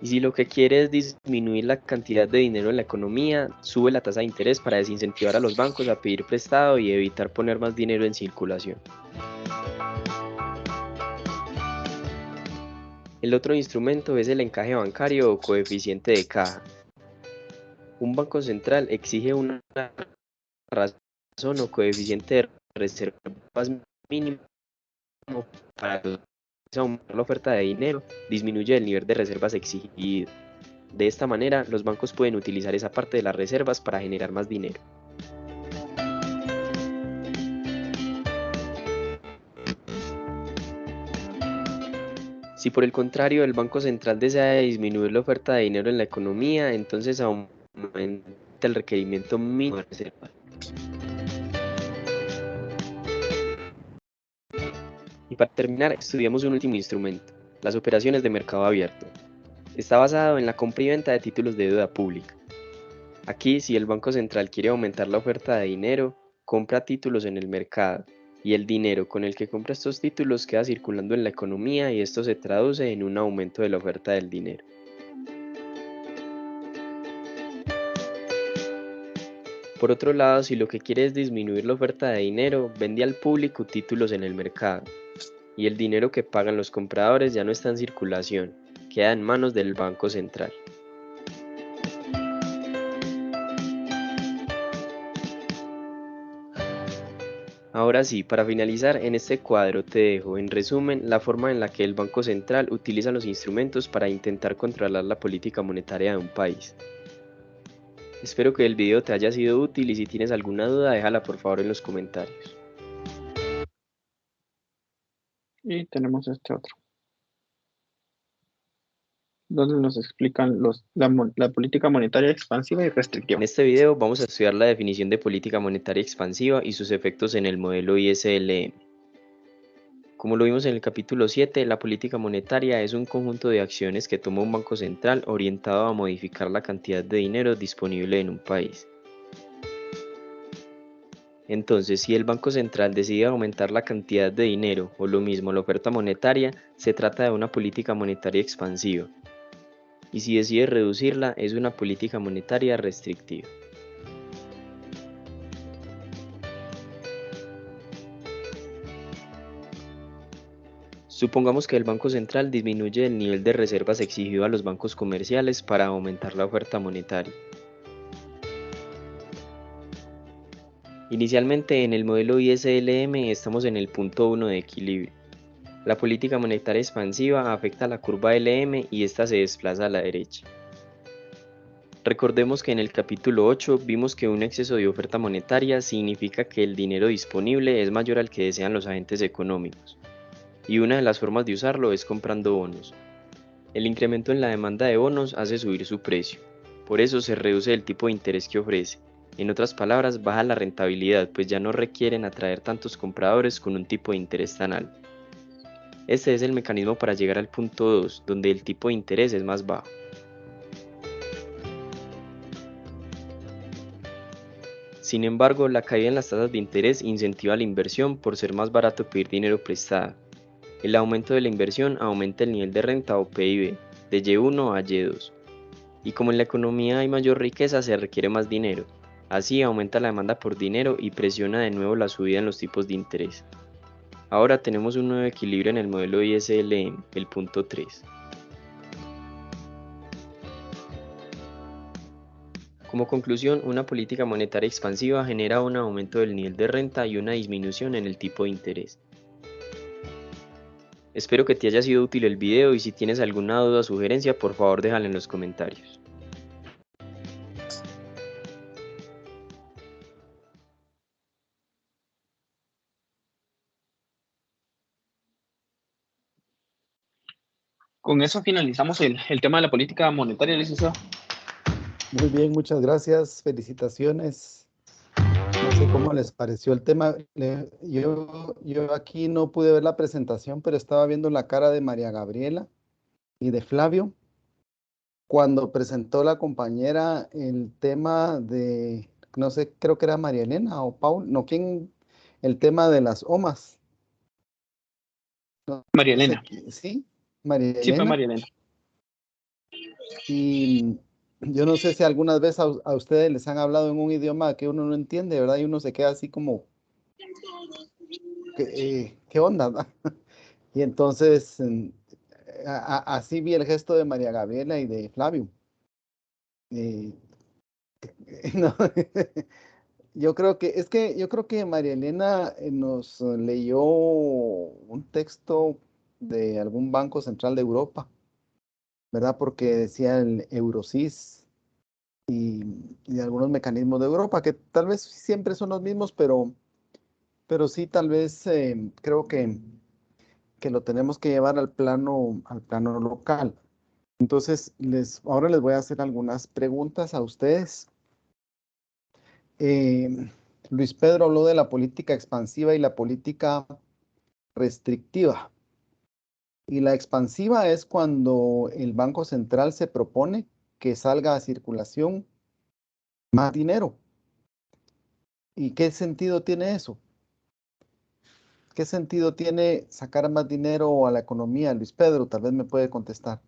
[SPEAKER 6] Y si lo que quiere es disminuir la cantidad de dinero en la economía, sube la tasa de interés para desincentivar a los bancos a pedir prestado y evitar poner más dinero en circulación. El otro instrumento es el encaje bancario o coeficiente de caja. Un banco central exige una razón o coeficiente de reservas mínimo para los aumentar la oferta de dinero, disminuye el nivel de reservas exigido. De esta manera, los bancos pueden utilizar esa parte de las reservas para generar más dinero. Si por el contrario el Banco Central desea disminuir la oferta de dinero en la economía, entonces aumenta el requerimiento mínimo de reservas. Y para terminar, estudiamos un último instrumento, las operaciones de mercado abierto. Está basado en la compra y venta de títulos de deuda pública. Aquí, si el Banco Central quiere aumentar la oferta de dinero, compra títulos en el mercado, y el dinero con el que compra estos títulos queda circulando en la economía y esto se traduce en un aumento de la oferta del dinero. Por otro lado, si lo que quiere es disminuir la oferta de dinero, vende al público títulos en el mercado, y el dinero que pagan los compradores ya no está en circulación, queda en manos del Banco Central. Ahora sí, para finalizar, en este cuadro te dejo en resumen la forma en la que el Banco Central utiliza los instrumentos para intentar controlar la política monetaria de un país. Espero que el video te haya sido útil y si tienes alguna duda déjala por favor en los comentarios.
[SPEAKER 4] Y tenemos este otro, donde nos explican la política monetaria expansiva y restrictiva.
[SPEAKER 6] En este video vamos a estudiar la definición de política monetaria expansiva y sus efectos en el modelo ISLM. Como lo vimos en el capítulo 7, la política monetaria es un conjunto de acciones que toma un banco central orientado a modificar la cantidad de dinero disponible en un país. Entonces, si el Banco Central decide aumentar la cantidad de dinero o lo mismo la oferta monetaria, se trata de una política monetaria expansiva. Y si decide reducirla, es una política monetaria restrictiva. Supongamos que el Banco Central disminuye el nivel de reservas exigido a los bancos comerciales para aumentar la oferta monetaria. Inicialmente en el modelo ISLM estamos en el punto 1 de equilibrio. La política monetaria expansiva afecta a la curva LM y esta se desplaza a la derecha. Recordemos que en el capítulo 8 vimos que un exceso de oferta monetaria significa que el dinero disponible es mayor al que desean los agentes económicos. Y una de las formas de usarlo es comprando bonos. El incremento en la demanda de bonos hace subir su precio, por eso se reduce el tipo de interés que ofrece. En otras palabras, baja la rentabilidad, pues ya no requieren atraer tantos compradores con un tipo de interés tan alto. Este es el mecanismo para llegar al punto 2, donde el tipo de interés es más bajo. Sin embargo, la caída en las tasas de interés incentiva la inversión por ser más barato pedir dinero prestado. El aumento de la inversión aumenta el nivel de renta o PIB, de Y1 a Y2. Y como en la economía hay mayor riqueza, se requiere más dinero. Así aumenta la demanda por dinero y presiona de nuevo la subida en los tipos de interés. Ahora tenemos un nuevo equilibrio en el modelo ISLM, el punto 3. Como conclusión, una política monetaria expansiva genera un aumento del nivel de renta y una disminución en el tipo de interés. Espero que te haya sido útil el video y si tienes alguna duda o sugerencia, por favor déjala en los comentarios.
[SPEAKER 4] Con eso finalizamos el tema de la política monetaria, licenciado.
[SPEAKER 1] Muy bien, muchas gracias, felicitaciones. No sé cómo les pareció el tema. Yo aquí no pude ver la presentación, pero estaba viendo la cara de María Gabriela y de Flavio cuando presentó la compañera el tema de, no sé, creo que era María Elena o Paul, no, ¿quién? El tema de las OMAs. No,
[SPEAKER 4] María
[SPEAKER 1] no sé
[SPEAKER 4] Elena.
[SPEAKER 1] ¿sí? María
[SPEAKER 4] Sí, fue
[SPEAKER 1] Elena.
[SPEAKER 4] María Elena.
[SPEAKER 1] Y yo no sé si algunas veces a ustedes les han hablado en un idioma que uno no entiende, ¿verdad? Y uno se queda así como, ¿qué onda? ¿verdad? Y entonces, así vi el gesto de María Gabriela y de Flavio. Eh, no, yo creo que María Elena nos leyó un texto de algún banco central de Europa, ¿verdad? Porque decía el Eurosys y algunos mecanismos de Europa, que tal vez siempre son los mismos, pero sí tal vez creo que lo tenemos que llevar al plano local. Entonces, ahora les voy a hacer algunas preguntas a ustedes. Luis Pedro habló de la política expansiva y la política restrictiva. Y la expansiva es cuando el Banco Central se propone que salga a circulación más dinero. ¿Y qué sentido tiene eso? ¿Qué sentido tiene sacar más dinero a la economía? Luis Pedro, tal vez me puede contestar.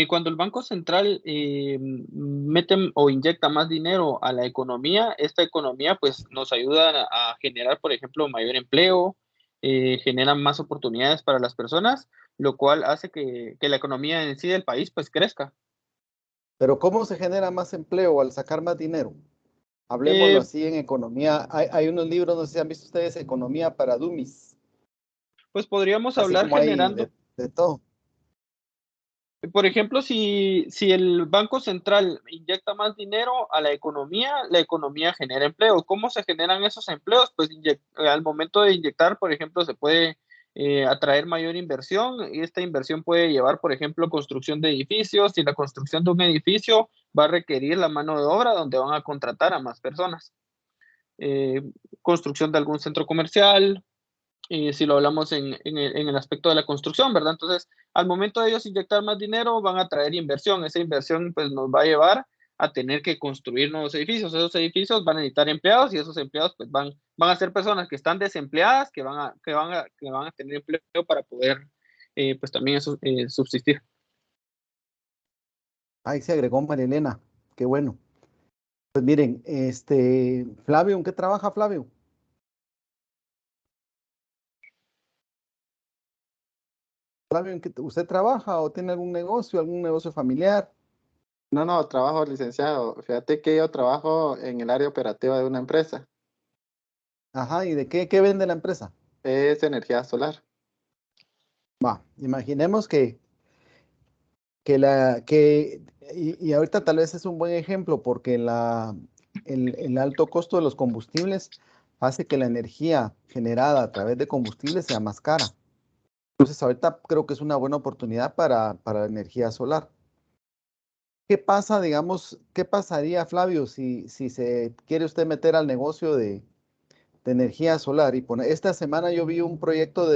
[SPEAKER 4] Cuando el Banco Central mete o inyecta más dinero a la economía, esta economía pues nos ayuda a generar, por ejemplo, mayor empleo, generan más oportunidades para las personas, lo cual hace que la economía en sí del país pues crezca.
[SPEAKER 1] Pero ¿cómo se genera más empleo al sacar más dinero? Hablemoslo
[SPEAKER 4] Eh,
[SPEAKER 1] así en economía. Hay unos libros, no sé si han visto ustedes, Economía para Dummies.
[SPEAKER 4] pues podríamos
[SPEAKER 1] Así
[SPEAKER 4] hablar
[SPEAKER 1] como hay
[SPEAKER 4] generando.
[SPEAKER 1] de todo.
[SPEAKER 4] Por ejemplo, si el Banco Central inyecta más dinero a la economía genera empleo. ¿Cómo se generan esos empleos? Pues al momento de inyectar, por ejemplo, se puede atraer mayor inversión y esta inversión puede llevar, por ejemplo, construcción de edificios. Y la construcción de un edificio va a requerir la mano de obra donde van a contratar a más personas. Construcción de algún centro comercial, si lo hablamos en el aspecto de la construcción, ¿verdad? Entonces, al momento de ellos inyectar más dinero, van a traer inversión. Esa inversión, pues, nos va a llevar a tener que construir nuevos edificios. Esos edificios van a necesitar empleados y esos empleados, pues, van a ser personas que están desempleadas, que van a tener empleo para poder, pues, también subsistir.
[SPEAKER 1] Ahí se agregó María Elena. Qué bueno. Pues miren, Flavio, ¿en qué trabaja Flavio? Flavio, ¿en qué usted trabaja o tiene algún negocio familiar?
[SPEAKER 7] No, trabajo, licenciado. Fíjate que yo trabajo en el área operativa de una empresa.
[SPEAKER 1] Ajá, ¿y de qué vende la empresa?
[SPEAKER 7] Es energía solar.
[SPEAKER 1] Va, imaginemos y ahorita tal vez es un buen ejemplo porque el alto costo de los combustibles hace que la energía generada a través de combustibles sea más cara. Entonces ahorita creo que es una buena oportunidad para la energía solar. ¿Qué pasa, digamos, qué pasaría, Flavio, si se quiere usted meter al negocio de energía solar? Esta semana yo vi un proyecto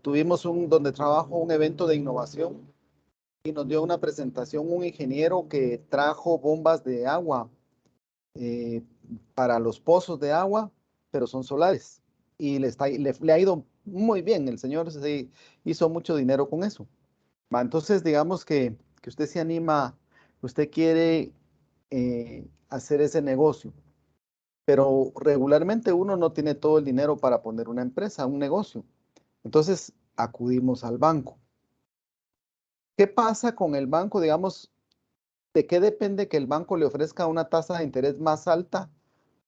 [SPEAKER 1] tuvimos donde trabajo un evento de innovación y nos dio una presentación un ingeniero que trajo bombas de agua eh, para los pozos de agua, pero son solares. Y le ha ido muy bien, el señor se hizo mucho dinero con eso. Va, entonces, digamos que usted se anima, usted quiere hacer ese negocio, pero regularmente uno no tiene todo el dinero para poner una empresa, un negocio. Entonces, acudimos al banco. ¿Qué pasa con el banco? Digamos, ¿de qué depende que el banco le ofrezca una tasa de interés más alta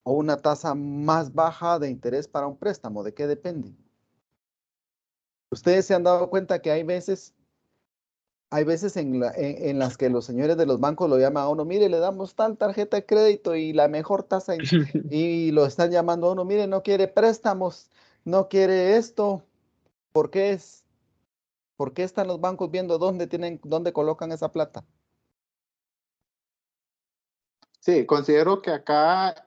[SPEAKER 1] o una tasa más baja de interés para un préstamo? ¿De qué depende? Ustedes se han dado cuenta que hay veces en las que los señores de los bancos lo llaman a uno, mire, le damos tal tarjeta de crédito y la mejor tasa, y lo están llamando a uno, mire, no quiere préstamos, no quiere esto. ¿Por qué están los bancos viendo dónde colocan esa plata?
[SPEAKER 7] Sí, considero que acá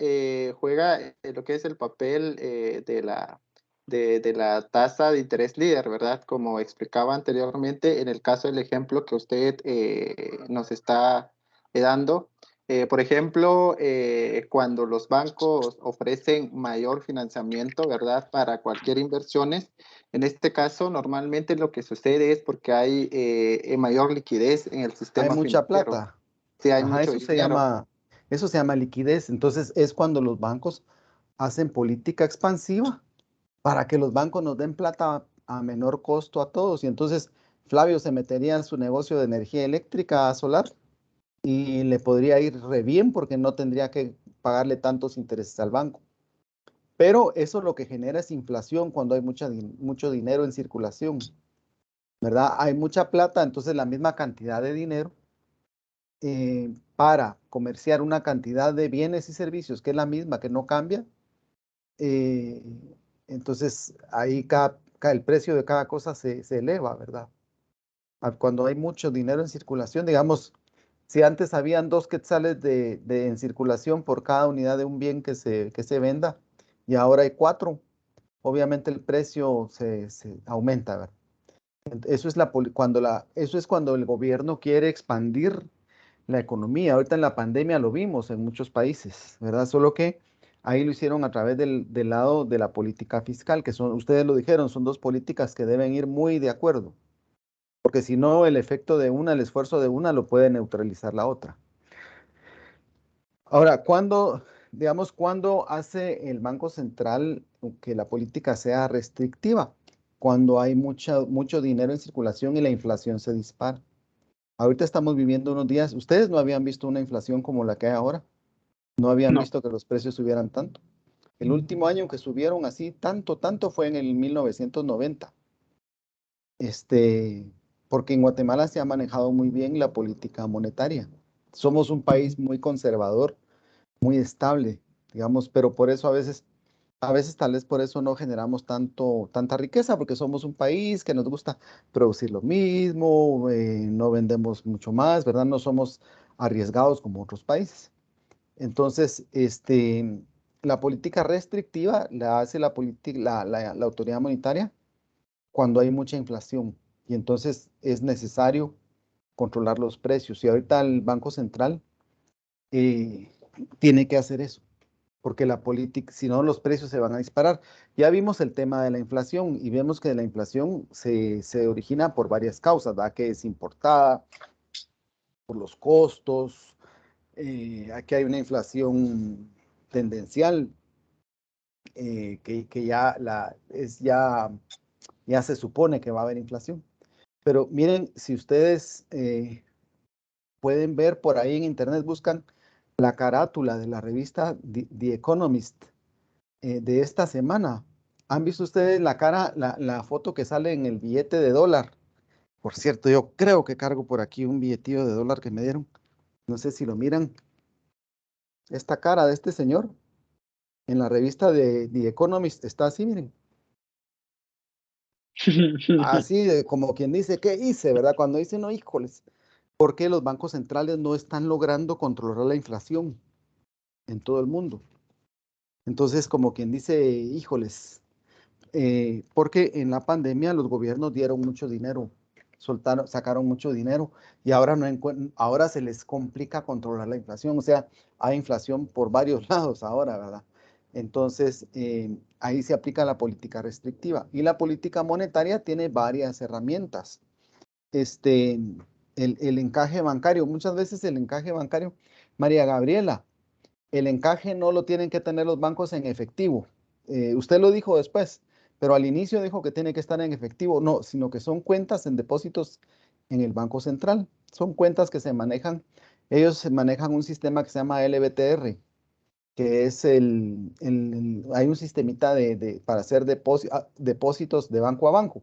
[SPEAKER 7] juega lo que es el papel de la tasa de interés líder, ¿verdad? Como explicaba anteriormente en el caso del ejemplo que usted nos está dando. Por ejemplo, cuando los bancos ofrecen mayor financiamiento, ¿verdad? Para cualquier inversiones, en este caso normalmente lo que sucede es porque hay mayor liquidez en el
[SPEAKER 1] Hay
[SPEAKER 7] sistema
[SPEAKER 1] mucha
[SPEAKER 7] financiero.
[SPEAKER 1] plata.
[SPEAKER 7] Sí, hay
[SPEAKER 1] Ajá,
[SPEAKER 7] mucho dinero.
[SPEAKER 1] eso se llama liquidez. Entonces es cuando los bancos hacen política expansiva para que los bancos nos den plata a menor costo a todos. Y entonces Flavio se metería en su negocio de energía eléctrica solar y le podría ir re bien porque no tendría que pagarle tantos intereses al banco. Pero eso lo que genera es inflación cuando hay mucho dinero en circulación, ¿verdad? Hay mucha plata, entonces la misma cantidad de dinero para comerciar una cantidad de bienes y servicios que es la misma, que no cambia, entonces ahí el precio de cada cosa se eleva, ¿verdad? Cuando hay mucho dinero en circulación, digamos, si antes habían 2 quetzales en circulación por cada unidad de un bien que se venda, y ahora hay 4, obviamente el precio se aumenta, ¿verdad? Eso es eso es cuando el gobierno quiere expandir la economía. Ahorita en la pandemia lo vimos en muchos países, ¿verdad? Solo que ahí lo hicieron a través del lado de la política fiscal, que ustedes lo dijeron, son 2 políticas que deben ir muy de acuerdo, porque si no, el efecto de una, el esfuerzo de una lo puede neutralizar la otra. Ahora, ¿cuándo hace el Banco Central que la política sea restrictiva? Cuando hay mucho dinero en circulación y la inflación se dispara. Ahorita estamos viviendo unos días, ustedes no habían visto una inflación como la que hay ahora, no habían
[SPEAKER 4] No.
[SPEAKER 1] visto que los precios subieran tanto. El último año que subieron así tanto fue en el 1990. Porque en Guatemala se ha manejado muy bien la política monetaria. Somos un país muy conservador, muy estable, digamos, pero por eso a veces tal vez por eso no generamos tanta riqueza, porque somos un país que nos gusta producir lo mismo, no vendemos mucho más, ¿verdad? No somos arriesgados como otros países. Entonces, la política restrictiva la hace la autoridad monetaria cuando hay mucha inflación y entonces es necesario controlar los precios. Y ahorita el Banco Central eh, tiene que hacer eso, porque la política, si no, los precios se van a disparar. Ya vimos el tema de la inflación y vemos que la inflación se origina por varias causas, ¿verdad? Que es importada, por los costos, aquí hay una inflación tendencial que ya se supone que va a haber inflación. Pero miren, si ustedes pueden ver por ahí en internet, buscan la carátula de la revista The Economist de esta semana. ¿Han visto ustedes la foto que sale en el billete de dólar? Por cierto, yo creo que cargo por aquí un billetillo de dólar que me dieron. No sé si lo miran. Esta cara de este señor en la revista de The Economist está así, miren. Así como quien dice, ¿qué hice, verdad? Cuando dicen, no, híjoles, ¿por qué los bancos centrales no están logrando controlar la inflación en todo el mundo? Entonces, como quien dice, híjoles, porque en la pandemia los gobiernos dieron mucho dinero, sacaron mucho dinero y ahora, ahora se les complica controlar la inflación. O sea, hay inflación por varios lados ahora, ¿verdad? Entonces, ahí se aplica la política restrictiva y la política monetaria tiene varias herramientas. El encaje bancario, muchas veces el encaje bancario, María Gabriela, el encaje no lo tienen que tener los bancos en efectivo. Usted lo dijo después, pero al inicio dijo que tiene que estar en efectivo. No, sino que son cuentas en depósitos en el Banco Central. Son cuentas que se manejan, ellos se manejan un sistema que se llama LBTR, que es hay un sistemita para hacer depósitos de banco a banco.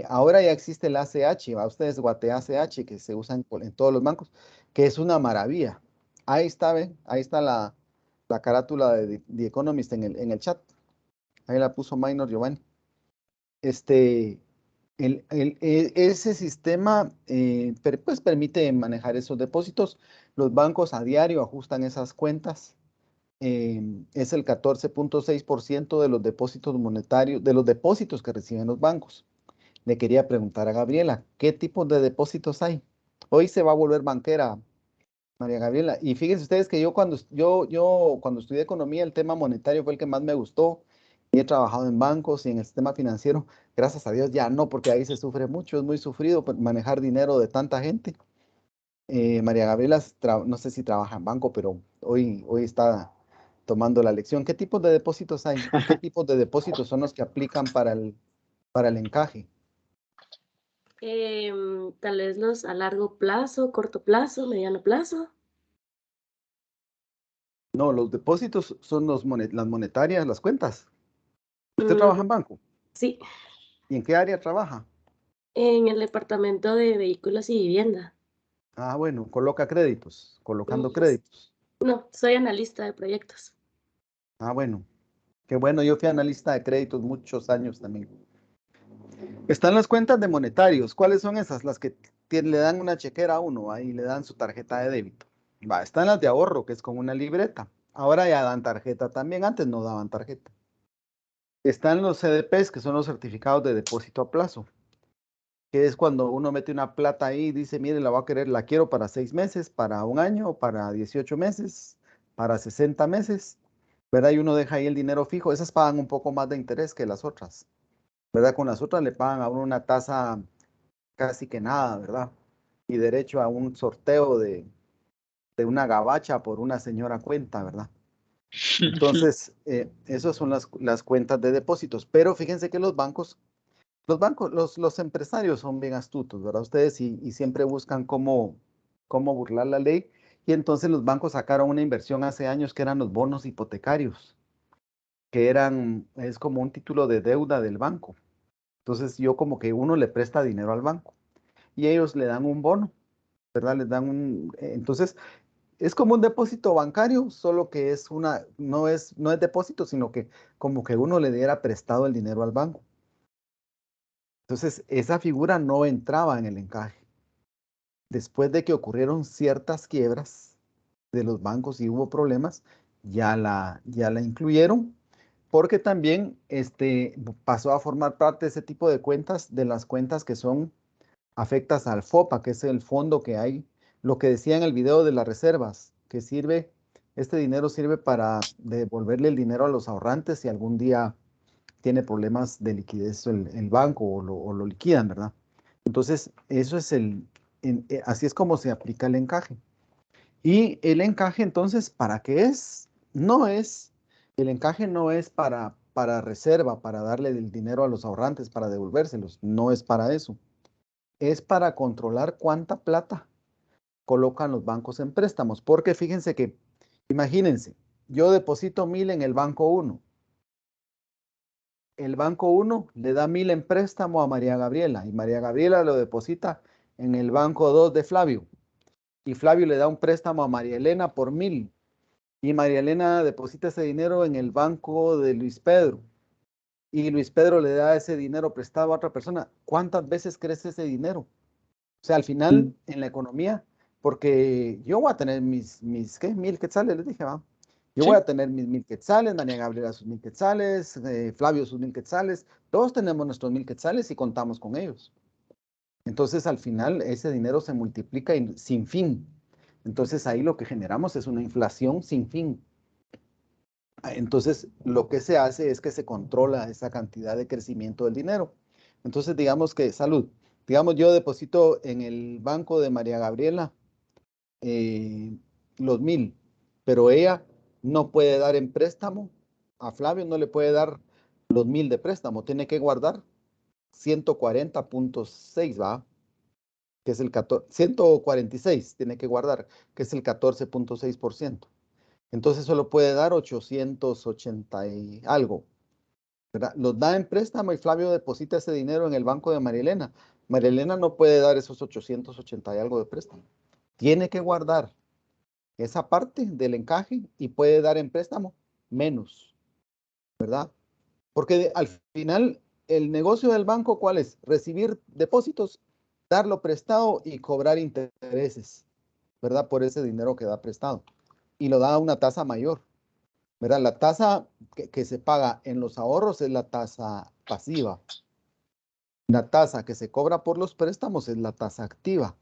[SPEAKER 1] Ahora ya existe el ACH, ¿va? Ustedes Guate ACH, que se usa en todos los bancos, que es una maravilla. Ahí está, ¿ven? Ahí está la carátula de The Economist en el chat. Ahí la puso Minor Giovanni. Ese sistema pues permite manejar esos depósitos. Los bancos a diario ajustan esas cuentas. Es el 14.6% de los depósitos monetarios, de los depósitos que reciben los bancos. Le quería preguntar a Gabriela, ¿qué tipos de depósitos hay? Hoy se va a volver banquera, María Gabriela. Y fíjense ustedes que yo cuando estudié economía, el tema monetario fue el que más me gustó. Y he trabajado en bancos y en el sistema financiero. Gracias a Dios ya no, porque ahí se sufre mucho, es muy sufrido manejar dinero de tanta gente. María Gabriela, no sé si trabaja en banco, pero hoy está tomando la lección. ¿Qué tipos de depósitos hay? ¿Y qué tipos de depósitos son los que aplican para el encaje?
[SPEAKER 3] Tal vez los a largo plazo, corto plazo, mediano plazo.
[SPEAKER 1] No, los depósitos son las monetarias, las cuentas. ¿Usted
[SPEAKER 3] Mm,
[SPEAKER 1] trabaja en banco?
[SPEAKER 3] sí,
[SPEAKER 1] ¿Y en qué área trabaja?
[SPEAKER 3] en el departamento de vehículos y vivienda.
[SPEAKER 1] Ah, bueno, coloca créditos,
[SPEAKER 3] Mm,
[SPEAKER 1] colocando créditos.
[SPEAKER 3] No, soy analista de proyectos.
[SPEAKER 1] Ah, bueno, qué bueno, yo fui analista de créditos muchos años también. Están las cuentas de monetarios. ¿Cuáles son esas? Las que le dan una chequera a uno, ahí le dan su tarjeta de débito. Va, están las de ahorro, que es con una libreta. Ahora ya dan tarjeta también, antes no daban tarjeta. Están los CDPs, que son los certificados de depósito a plazo, que es cuando uno mete una plata ahí y dice, mire, la voy a querer, la quiero para 6 meses, para un año, para 18 meses, para 60 meses, ¿verdad? Y uno deja ahí el dinero fijo. Esas pagan un poco más de interés que las otras, ¿verdad? Con las otras le pagan a uno una tasa casi que nada, ¿verdad? Y derecho a un sorteo de una gabacha por una señora cuenta, ¿verdad? Entonces, esas son las cuentas de depósitos. Pero fíjense que los empresarios son bien astutos, ¿verdad? Ustedes y siempre buscan cómo burlar la ley. Y entonces los bancos sacaron una inversión hace años que eran los bonos hipotecarios, es como un título de deuda del banco. Entonces yo como que uno le presta dinero al banco y ellos le dan un bono, ¿verdad? Les dan entonces es como un depósito bancario, solo que no es depósito, sino que como que uno le diera prestado el dinero al banco. Entonces, esa figura no entraba en el encaje. Después de que ocurrieron ciertas quiebras de los bancos y hubo problemas, ya la incluyeron, porque también pasó a formar parte de ese tipo de cuentas, de las cuentas que son afectas al FOPA, que es el fondo que hay, lo que decía en el video de las reservas, que este dinero sirve para devolverle el dinero a los ahorrantes si algún día tiene problemas de liquidez el banco o lo liquidan, ¿verdad? Entonces, eso es así es como se aplica el encaje. Y el encaje, entonces, ¿para qué es? El encaje no es para reserva, para darle el dinero a los ahorrantes, para devolvérselos, no es para eso. Es para controlar cuánta plata colocan los bancos en préstamos, porque fíjense que, imagínense, yo deposito 1,000 en el banco 1. El banco 1 le da 1,000 en préstamo a María Gabriela y María Gabriela lo deposita en el banco 2 de Flavio y Flavio le da un préstamo a María Elena por 1,000 y María Elena deposita ese dinero en el banco de Luis Pedro y Luis Pedro le da ese dinero prestado a otra persona. ¿Cuántas veces crece ese dinero? O sea, al final en la economía, porque yo voy a tener ¿qué? 1,000 quetzales, les dije, va. Yo voy
[SPEAKER 4] Sí.
[SPEAKER 1] a tener mis 1,000 quetzales, María Gabriela sus 1,000 quetzales, Flavio sus 1,000 quetzales, todos tenemos nuestros 1,000 quetzales y contamos con ellos. Entonces, al final, ese dinero se multiplica sin fin. Entonces, ahí lo que generamos es una inflación sin fin. Entonces, lo que se hace es que se controla esa cantidad de crecimiento del dinero. Entonces, digamos, yo deposito en el banco de María Gabriela los 1,000, pero ella no puede dar en préstamo, a Flavio no le puede dar los 1,000 de préstamo, tiene que guardar 140.6, ¿va? Que es el 146, tiene que guardar, que es el 14.6%. Entonces solo puede dar 880 y algo, ¿verdad? Los da en préstamo y Flavio deposita ese dinero en el banco de María Elena. María Elena no puede dar esos 880 y algo de préstamo. Tiene que guardar esa parte del encaje y puede dar en préstamo menos, ¿verdad? Porque al final el negocio del banco, ¿cuál es? Recibir depósitos, darlo prestado y cobrar intereses, ¿verdad? Por ese dinero que da prestado. Y lo da a una tasa mayor, ¿verdad? La tasa que se paga en los ahorros es la tasa pasiva. La tasa que se cobra por los préstamos es la tasa activa.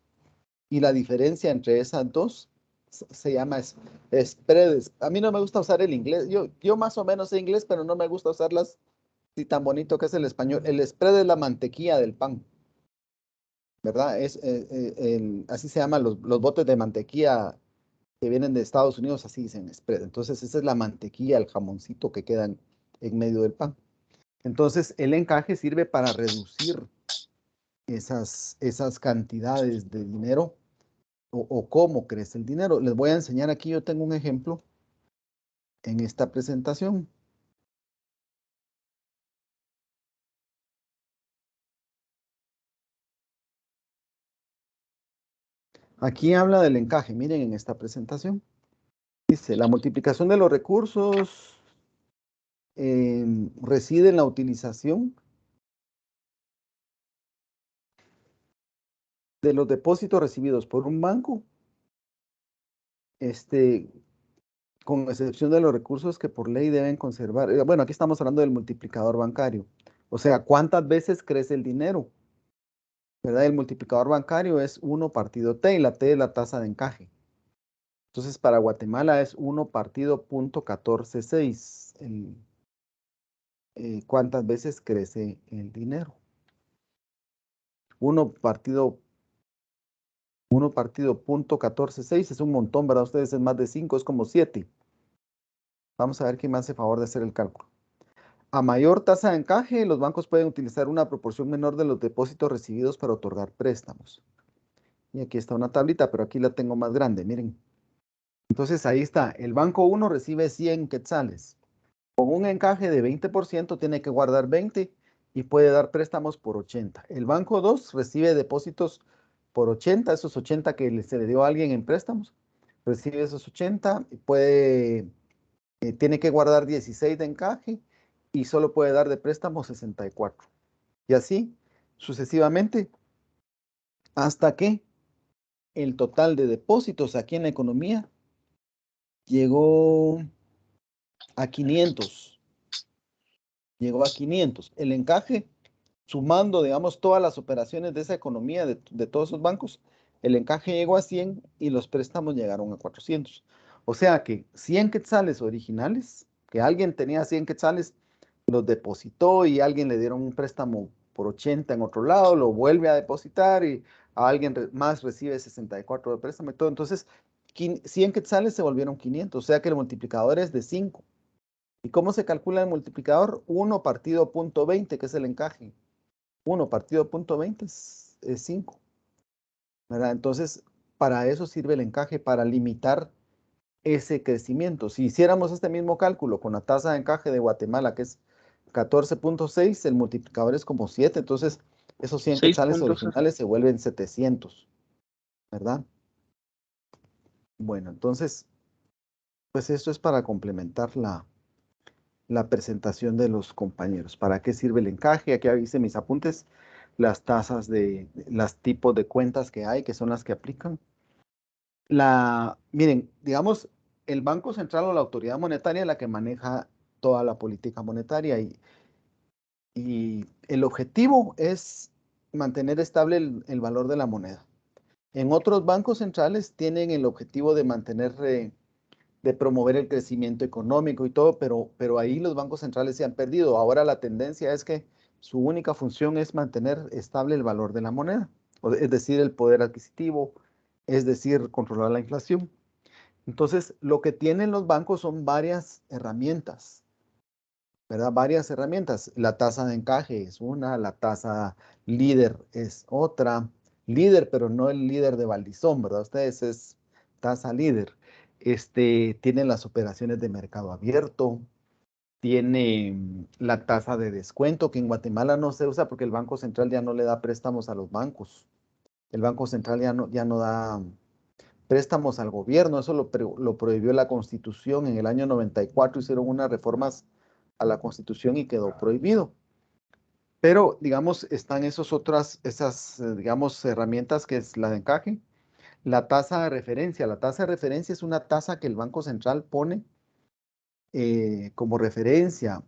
[SPEAKER 1] Y la diferencia entre esas dos se llama spread. A mí no me gusta usar el inglés. Yo más o menos sé inglés, pero no me gusta usarlas y tan bonito que es el español. El spread es la mantequilla del pan, ¿verdad? Así se llaman los botes de mantequilla que vienen de Estados Unidos, así dicen spread. Entonces, esa es la mantequilla, el jamoncito que quedan en medio del pan. Entonces, el encaje sirve para reducir esas cantidades de dinero o cómo crece el dinero. Les voy a enseñar aquí, yo tengo un ejemplo en esta presentación. Aquí habla del encaje, miren en esta presentación. Dice, la multiplicación de los recursos reside en la utilización de los depósitos recibidos por un banco, con excepción de los recursos que por ley deben conservar. Bueno, aquí estamos hablando del multiplicador bancario. O sea, ¿cuántas veces crece el dinero? ¿Verdad? El multiplicador bancario es 1 partido T y la T es la tasa de encaje. Entonces, para Guatemala es 1 partido .146. ¿Cuántas veces crece el dinero? 1 partido .146 es un montón, ¿verdad? Ustedes es más de 5, es como 7. Vamos a ver quién me hace favor de hacer el cálculo. A mayor tasa de encaje, los bancos pueden utilizar una proporción menor de los depósitos recibidos para otorgar préstamos. Y aquí está una tablita, pero aquí la tengo más grande, miren. Entonces ahí está, el banco 1 recibe 100 quetzales. Con un encaje de 20% tiene que guardar 20 y puede dar préstamos por 80. El banco 2 recibe depósitos por 80, esos 80 que se le dio a alguien en préstamos, recibe esos 80 y tiene que guardar 16 de encaje y solo puede dar de préstamo 64. Y así sucesivamente hasta que el total de depósitos aquí en la economía llegó a 500. Llegó a 500. El encaje, sumando, digamos, todas las operaciones de esa economía, de todos esos bancos, el encaje llegó a 100 y los préstamos llegaron a 400. O sea que 100 quetzales originales, que alguien tenía 100 quetzales, los depositó y a alguien le dieron un préstamo por 80 en otro lado, lo vuelve a depositar y a alguien más recibe 64 de préstamo y todo. Entonces, 100 quetzales se volvieron 500, o sea que el multiplicador es de 5. ¿Y cómo se calcula el multiplicador? 1 partido punto 20, que es el encaje. 1 partido punto 20 es 5. ¿Verdad? Entonces, para eso sirve el encaje, para limitar ese crecimiento. Si hiciéramos este mismo cálculo con la tasa de encaje de Guatemala, que es 14.6, el multiplicador es como 7. Entonces, esos 100 quetzales
[SPEAKER 4] 6.6.
[SPEAKER 1] originales se vuelven 700. ¿Verdad? Bueno, entonces, pues esto es para complementar la presentación de los compañeros. ¿Para qué sirve el encaje? Aquí hice mis apuntes, las tasas los tipos de cuentas que hay, que son las que aplican. Miren, digamos, el Banco Central o la autoridad monetaria es la que maneja toda la política monetaria y el objetivo es mantener estable el valor de la moneda. En otros bancos centrales tienen el objetivo de mantener de promover el crecimiento económico y todo, pero ahí los bancos centrales se han perdido. Ahora la tendencia es que su única función es mantener estable el valor de la moneda, es decir, el poder adquisitivo, es decir, controlar la inflación. Entonces, lo que tienen los bancos son varias herramientas, ¿verdad? Varias herramientas. La tasa de encaje es una, la tasa líder es otra. Líder, pero no el líder de Valdizón, ¿verdad? Ustedes es tasa líder. Tienen las operaciones de mercado abierto, tiene la tasa de descuento, que en Guatemala no se usa porque el Banco Central ya no le da préstamos a los bancos. El Banco Central ya no da préstamos al gobierno, eso lo prohibió la Constitución. En el año 94 hicieron unas reformas a la Constitución y quedó prohibido. Pero, digamos, están esas, digamos, herramientas que es la de encaje. La tasa de referencia. La tasa de referencia es una tasa que el Banco Central pone como referencia.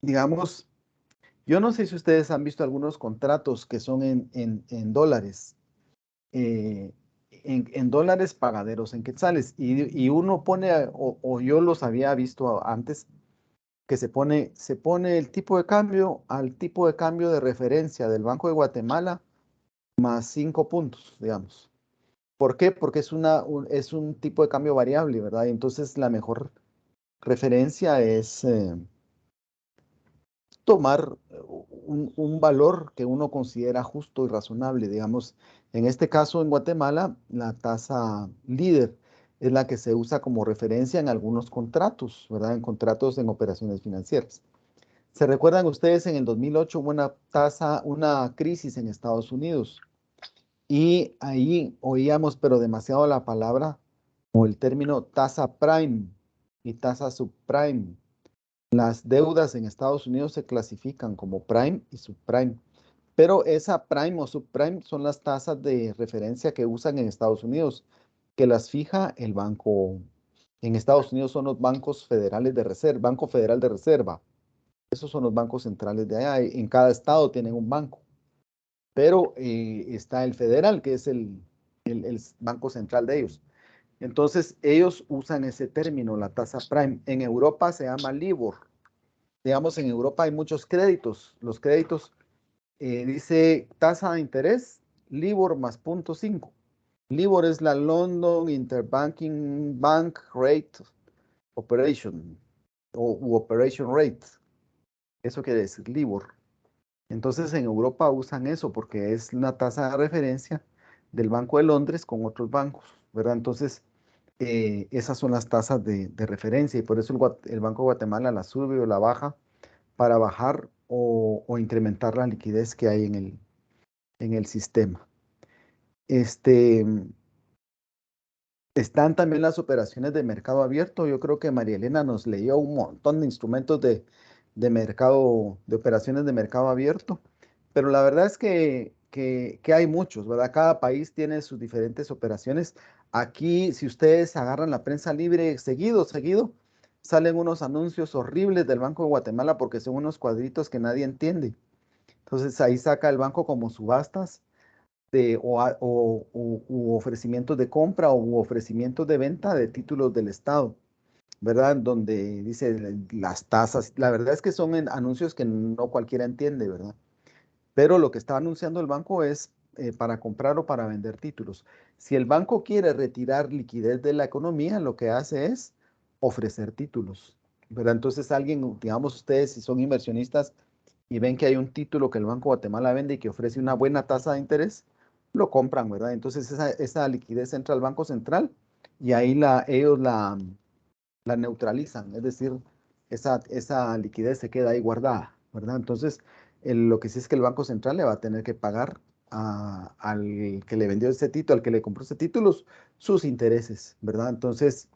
[SPEAKER 1] Digamos, yo no sé si ustedes han visto algunos contratos que son en dólares. En dólares pagaderos en quetzales. Y uno pone, o yo los había visto antes, que se pone el tipo de cambio al tipo de cambio de referencia del Banco de Guatemala más 5 puntos, digamos. ¿Por qué? Porque es un tipo de cambio variable, ¿verdad? Y entonces la mejor referencia es tomar un valor que uno considera justo y razonable. Digamos, en este caso en Guatemala, la tasa líder es la que se usa como referencia en algunos contratos, ¿verdad? En contratos en operaciones financieras. ¿Se recuerdan ustedes en el 2008 hubo una crisis en Estados Unidos? Y ahí oíamos, pero demasiado la palabra o el término tasa prime y tasa subprime. Las deudas en Estados Unidos se clasifican como prime y subprime, pero esa prime o subprime son las tasas de referencia que usan en Estados Unidos, que las fija el banco. En Estados Unidos son los bancos federales de reserva, Banco Federal de Reserva. Esos son los bancos centrales de allá. En cada estado tienen un banco. Pero está el federal, que es el banco central de ellos. Entonces, ellos usan ese término, la tasa prime. En Europa se llama LIBOR. Digamos, en Europa hay muchos créditos. Los créditos dice tasa de interés, LIBOR más 0.5. LIBOR es la London Interbanking Bank Rate Operation u Operation Rate. Eso quiere decir LIBOR. Entonces en Europa usan eso porque es una tasa de referencia del Banco de Londres con otros bancos, ¿verdad? Entonces esas son las tasas de referencia y por eso el Banco de Guatemala la sube o la baja para bajar o incrementar la liquidez que hay en el sistema. Están también las operaciones de mercado abierto. Yo creo que María Elena nos leyó un montón de instrumentos de mercado, de operaciones de mercado abierto, pero la verdad es que hay muchos, ¿verdad? Cada país tiene sus diferentes operaciones. Aquí, si ustedes agarran la prensa libre seguido, salen unos anuncios horribles del Banco de Guatemala porque son unos cuadritos que nadie entiende. Entonces ahí saca el banco como subastas u ofrecimientos de compra u ofrecimientos de venta de títulos del Estado, ¿verdad? Donde dice las tasas. La verdad es que son anuncios que no cualquiera entiende, ¿verdad? Pero lo que está anunciando el banco es para comprar o para vender títulos. Si el banco quiere retirar liquidez de la economía, lo que hace es ofrecer títulos, ¿verdad? Entonces alguien, digamos ustedes, si son inversionistas y ven que hay un título que el Banco de Guatemala vende y que ofrece una buena tasa de interés, lo compran, ¿verdad? Entonces esa liquidez entra al Banco Central y ahí ellos la neutralizan, es decir, esa liquidez se queda ahí guardada, ¿verdad? Entonces, lo que sí es que el Banco Central le va a tener que pagar al que le vendió ese título, al que le compró ese título, sus intereses, ¿verdad? Entonces,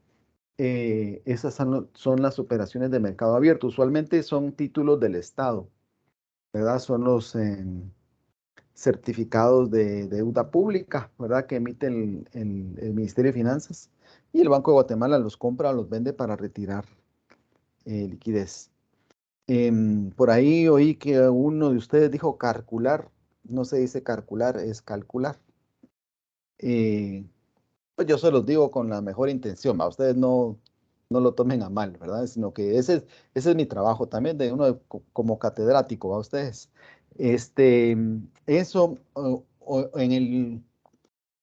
[SPEAKER 1] esas son las operaciones de mercado abierto. Usualmente son títulos del Estado, ¿verdad? Son los certificados de deuda pública, ¿verdad? Que emite el Ministerio de Finanzas y el Banco de Guatemala los compra o los vende para retirar liquidez. Por ahí oí que uno de ustedes dijo calcular, no se dice calcular, es calcular. Pues yo se los digo con la mejor intención, a ustedes no lo tomen a mal, ¿verdad? Sino que ese es mi trabajo también, de uno como catedrático, a ustedes. Eso en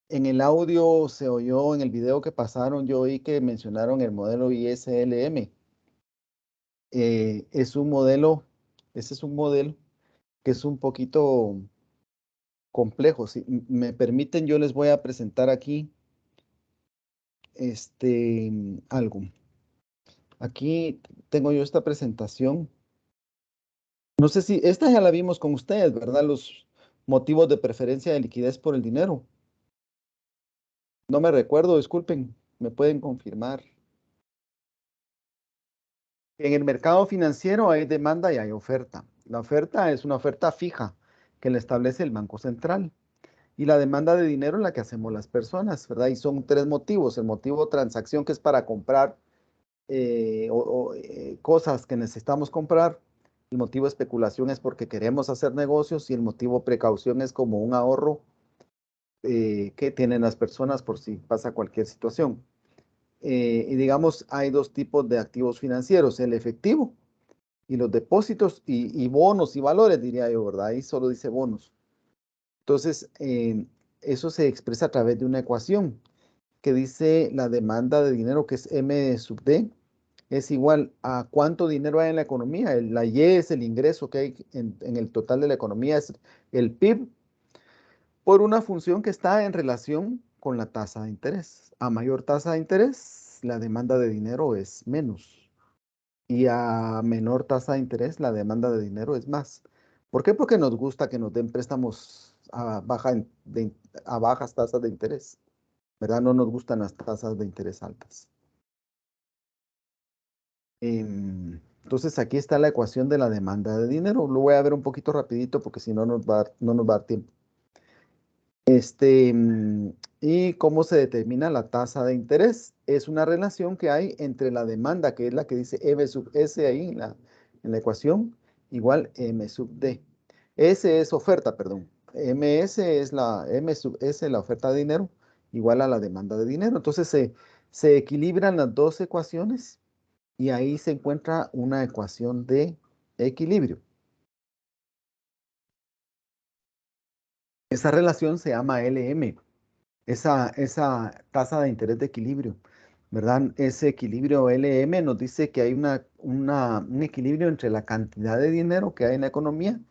[SPEAKER 1] el audio se oyó, en el video que pasaron, yo oí que mencionaron el modelo ISLM. Ese es un modelo que es un poquito complejo. Si me permiten, yo les voy a presentar aquí algo. Aquí tengo yo esta presentación. No sé si esta ya la vimos con ustedes, ¿verdad? Los motivos de preferencia de liquidez por el dinero. No me recuerdo, disculpen, me pueden confirmar. En el mercado financiero hay demanda y hay oferta. La oferta es una oferta fija que le establece el Banco Central. Y la demanda de dinero es la que hacemos las personas, ¿verdad? Y son tres motivos. El motivo transacción, que es para comprar cosas que necesitamos comprar. El motivo especulación es porque queremos hacer negocios. Y el motivo precaución es como un ahorro que tienen las personas por si pasa cualquier situación. Y digamos, hay dos tipos de activos financieros, el efectivo y los depósitos y bonos y valores, diría yo, ¿verdad? Ahí solo dice bonos. Entonces, eso se expresa a través de una ecuación que dice la demanda de dinero, que es M sub D, es igual a cuánto dinero hay en la economía. La Y es el ingreso que hay en el total de la economía, es el PIB, por una función que está en relación con la tasa de interés. A mayor tasa de interés, la demanda de dinero es menos. Y a menor tasa de interés, la demanda de dinero es más. ¿Por qué? Porque nos gusta que nos den préstamos a bajas tasas de interés, ¿verdad? No nos gustan las tasas de interés altas. Entonces aquí está la ecuación de la demanda de dinero. Lo voy a ver un poquito rapidito porque si no no nos va a dar tiempo. ¿Y cómo se determina la tasa de interés? Es una relación que hay entre la demanda, que es la que dice M sub S ahí en la ecuación, igual M sub D. S es oferta, perdón. MS es M sub S, la oferta de dinero, igual a la demanda de dinero. Entonces se equilibran las dos ecuaciones y ahí se encuentra una ecuación de equilibrio. Esa relación se llama LM, esa tasa de interés de equilibrio, ¿verdad? Ese equilibrio LM nos dice que hay un equilibrio entre la cantidad de dinero que hay en la economía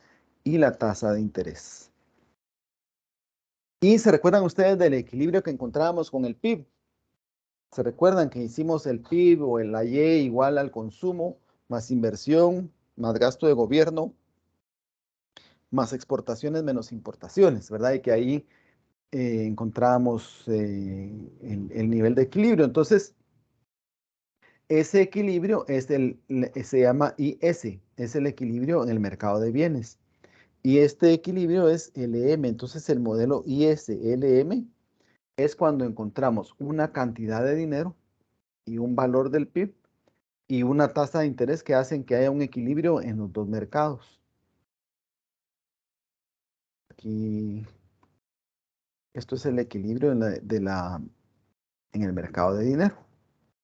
[SPEAKER 1] y la tasa de interés. Y se recuerdan ustedes del equilibrio que encontrábamos con el PIB. Se recuerdan que hicimos el PIB o el AY igual al consumo, más inversión, más gasto de gobierno, más exportaciones menos importaciones, ¿verdad? Y que ahí encontramos el nivel de equilibrio. Entonces, ese equilibrio se llama IS, es el equilibrio en el mercado de bienes. Y este equilibrio es LM. Entonces, el modelo IS-LM es cuando encontramos una cantidad de dinero y un valor del PIB y una tasa de interés que hacen que haya un equilibrio en los dos mercados. Aquí, esto es el equilibrio en el mercado de dinero.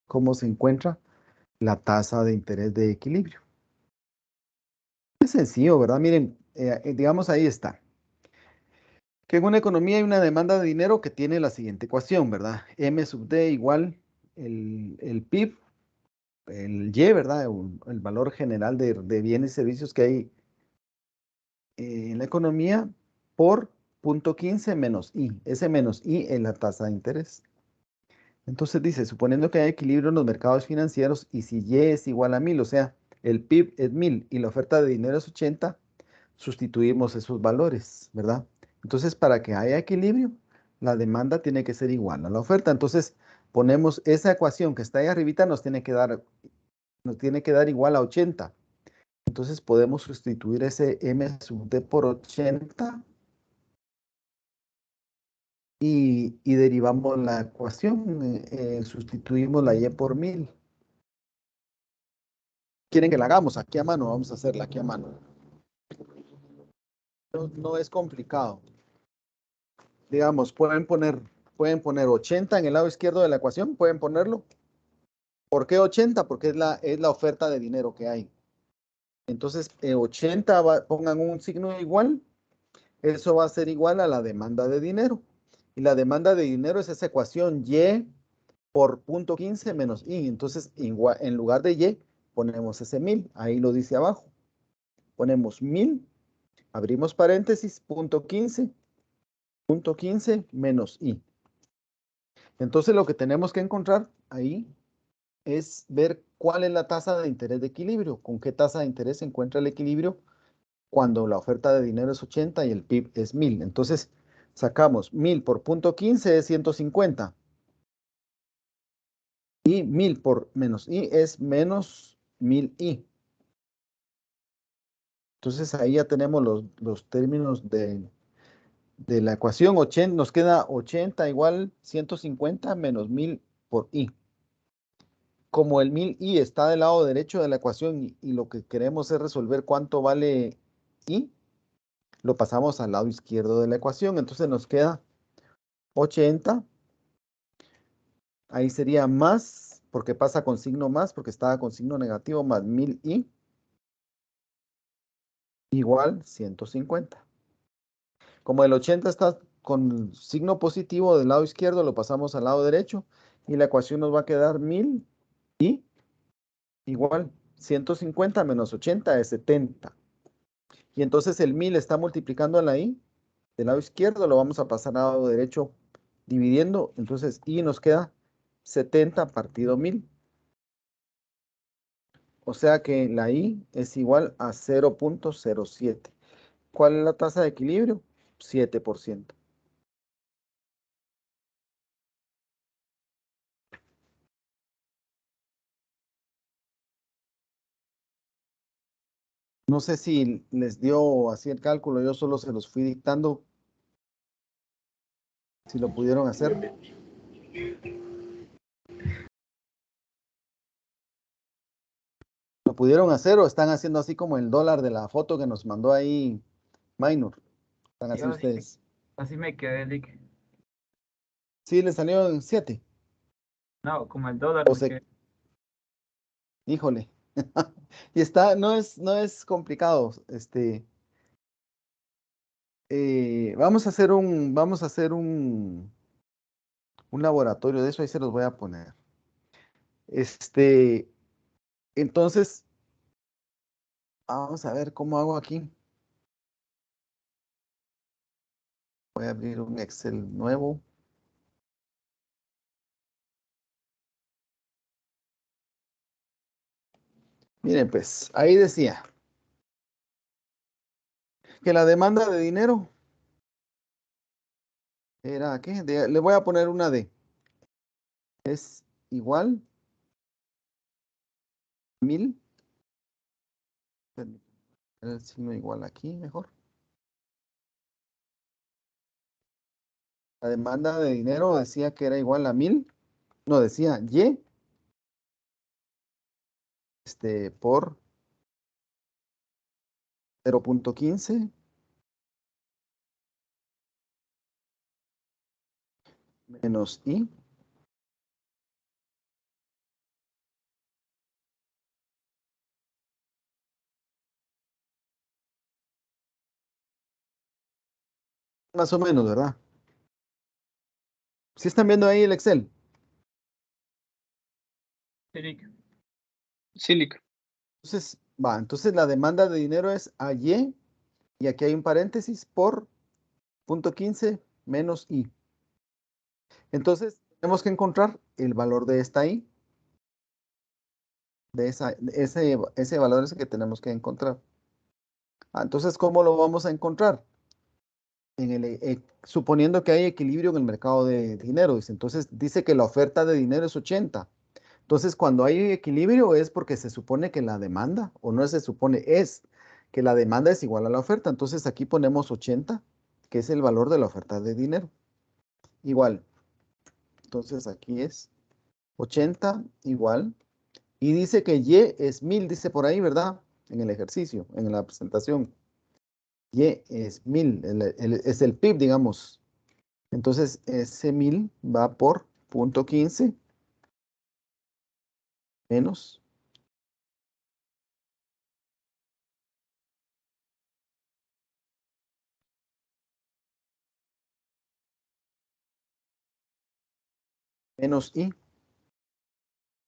[SPEAKER 1] ¿Cómo se encuentra la tasa de interés de equilibrio? Es sencillo, ¿verdad? Miren, digamos ahí está. Que en una economía hay una demanda de dinero que tiene la siguiente ecuación, ¿verdad? M sub D igual el PIB, el Y, ¿verdad? El valor general de bienes y servicios que hay en la economía por 0.15 menos I. Ese menos I es la tasa de interés. Entonces dice, suponiendo que hay equilibrio en los mercados financieros y si Y es igual a 1000, o sea, el PIB es 1000 y la oferta de dinero es 80, sustituimos esos valores, ¿verdad? Entonces, para que haya equilibrio, la demanda tiene que ser igual a la oferta. Entonces, ponemos esa ecuación que está ahí arribita, nos tiene que dar igual a 80. Entonces, podemos sustituir ese M sub D por 80 y derivamos la ecuación, sustituimos la Y por 1000. ¿Quieren que la hagamos aquí a mano? Vamos a hacerla aquí a mano. No es complicado. Digamos, pueden poner 80 en el lado izquierdo de la ecuación, pueden ponerlo. ¿Por qué 80? Porque es la oferta de dinero que hay. Entonces, 80, pongan un signo igual, eso va a ser igual a la demanda de dinero. Y la demanda de dinero es esa ecuación Y por 0.15 menos I. Entonces, en lugar de Y, ponemos ese 1000, ahí lo dice abajo. Ponemos 1000, abrimos paréntesis, 0.15 menos I. Entonces lo que tenemos que encontrar ahí es ver cuál es la tasa de interés de equilibrio, con qué tasa de interés se encuentra el equilibrio cuando la oferta de dinero es 80 y el PIB es 1000. Entonces sacamos 1000 por 0.15 es 150. Y 1000 por menos I es menos 1000I. Entonces ahí ya tenemos los términos de la ecuación. Nos queda 80 igual 150 menos 1000 por I. Como el 1000I está del lado derecho de la ecuación y lo que queremos es resolver cuánto vale I, lo pasamos al lado izquierdo de la ecuación. Entonces nos queda 80. Ahí sería más, porque pasa con signo más, porque estaba con signo negativo, más 1000I igual 150. Como el 80 está con signo positivo del lado izquierdo, lo pasamos al lado derecho y la ecuación nos va a quedar 1000I igual 150 menos 80 es 70. Y entonces el 1000 está multiplicando a la I del lado izquierdo, lo vamos a pasar al lado derecho dividiendo, entonces I nos queda 70 partido 1000. O sea que la I es igual a 0.07. ¿Cuál es la tasa de equilibrio? 7%. No sé si les dio así el cálculo, yo solo se los fui dictando. Si lo pudieron hacer. ¿Lo pudieron hacer o están haciendo así como el dólar de la foto que nos mandó ahí Minor? ¿Están así
[SPEAKER 2] Yo
[SPEAKER 1] ustedes?
[SPEAKER 2] así me quedé, Lick.
[SPEAKER 1] Sí, le salió en 7.
[SPEAKER 2] No, como el dólar
[SPEAKER 1] O
[SPEAKER 2] me
[SPEAKER 1] sea,
[SPEAKER 2] quedé.
[SPEAKER 1] híjole. Y está, no es complicado. Vamos a hacer un laboratorio de eso, ahí se los voy a poner. Entonces, vamos a ver cómo hago aquí. Voy a abrir un Excel nuevo. Miren, pues, ahí decía que la demanda de dinero era, ¿qué? Le voy a poner una D. Es igual a 1000. El signo igual aquí, mejor. La demanda de dinero decía que era igual a 1000. No, decía Y por 0.15 menos I más o menos, ¿verdad? ¿Sí están viendo ahí el Excel?
[SPEAKER 2] Sí, Lick.
[SPEAKER 4] Sí, Lick.
[SPEAKER 1] Entonces la demanda de dinero es a Y, y aquí hay un paréntesis, por 0.15 menos I. Entonces, tenemos que encontrar el valor de esta I, ese valor es el que tenemos que encontrar. Entonces, ¿cómo lo vamos a encontrar? Suponiendo que hay equilibrio en el mercado de dinero, dice. Entonces, dice que la oferta de dinero es 80. Entonces, cuando hay equilibrio es porque se supone que la demanda, o no se supone, es que la demanda es igual a la oferta. Entonces, aquí ponemos 80, que es el valor de la oferta de dinero. Igual. Entonces, aquí es 80 igual. Y dice que Y es 1000, dice por ahí, ¿verdad? En el ejercicio, en la presentación. Y es 1000, es el PIB, digamos. Entonces, ese 1000 va por 0.15 menos I.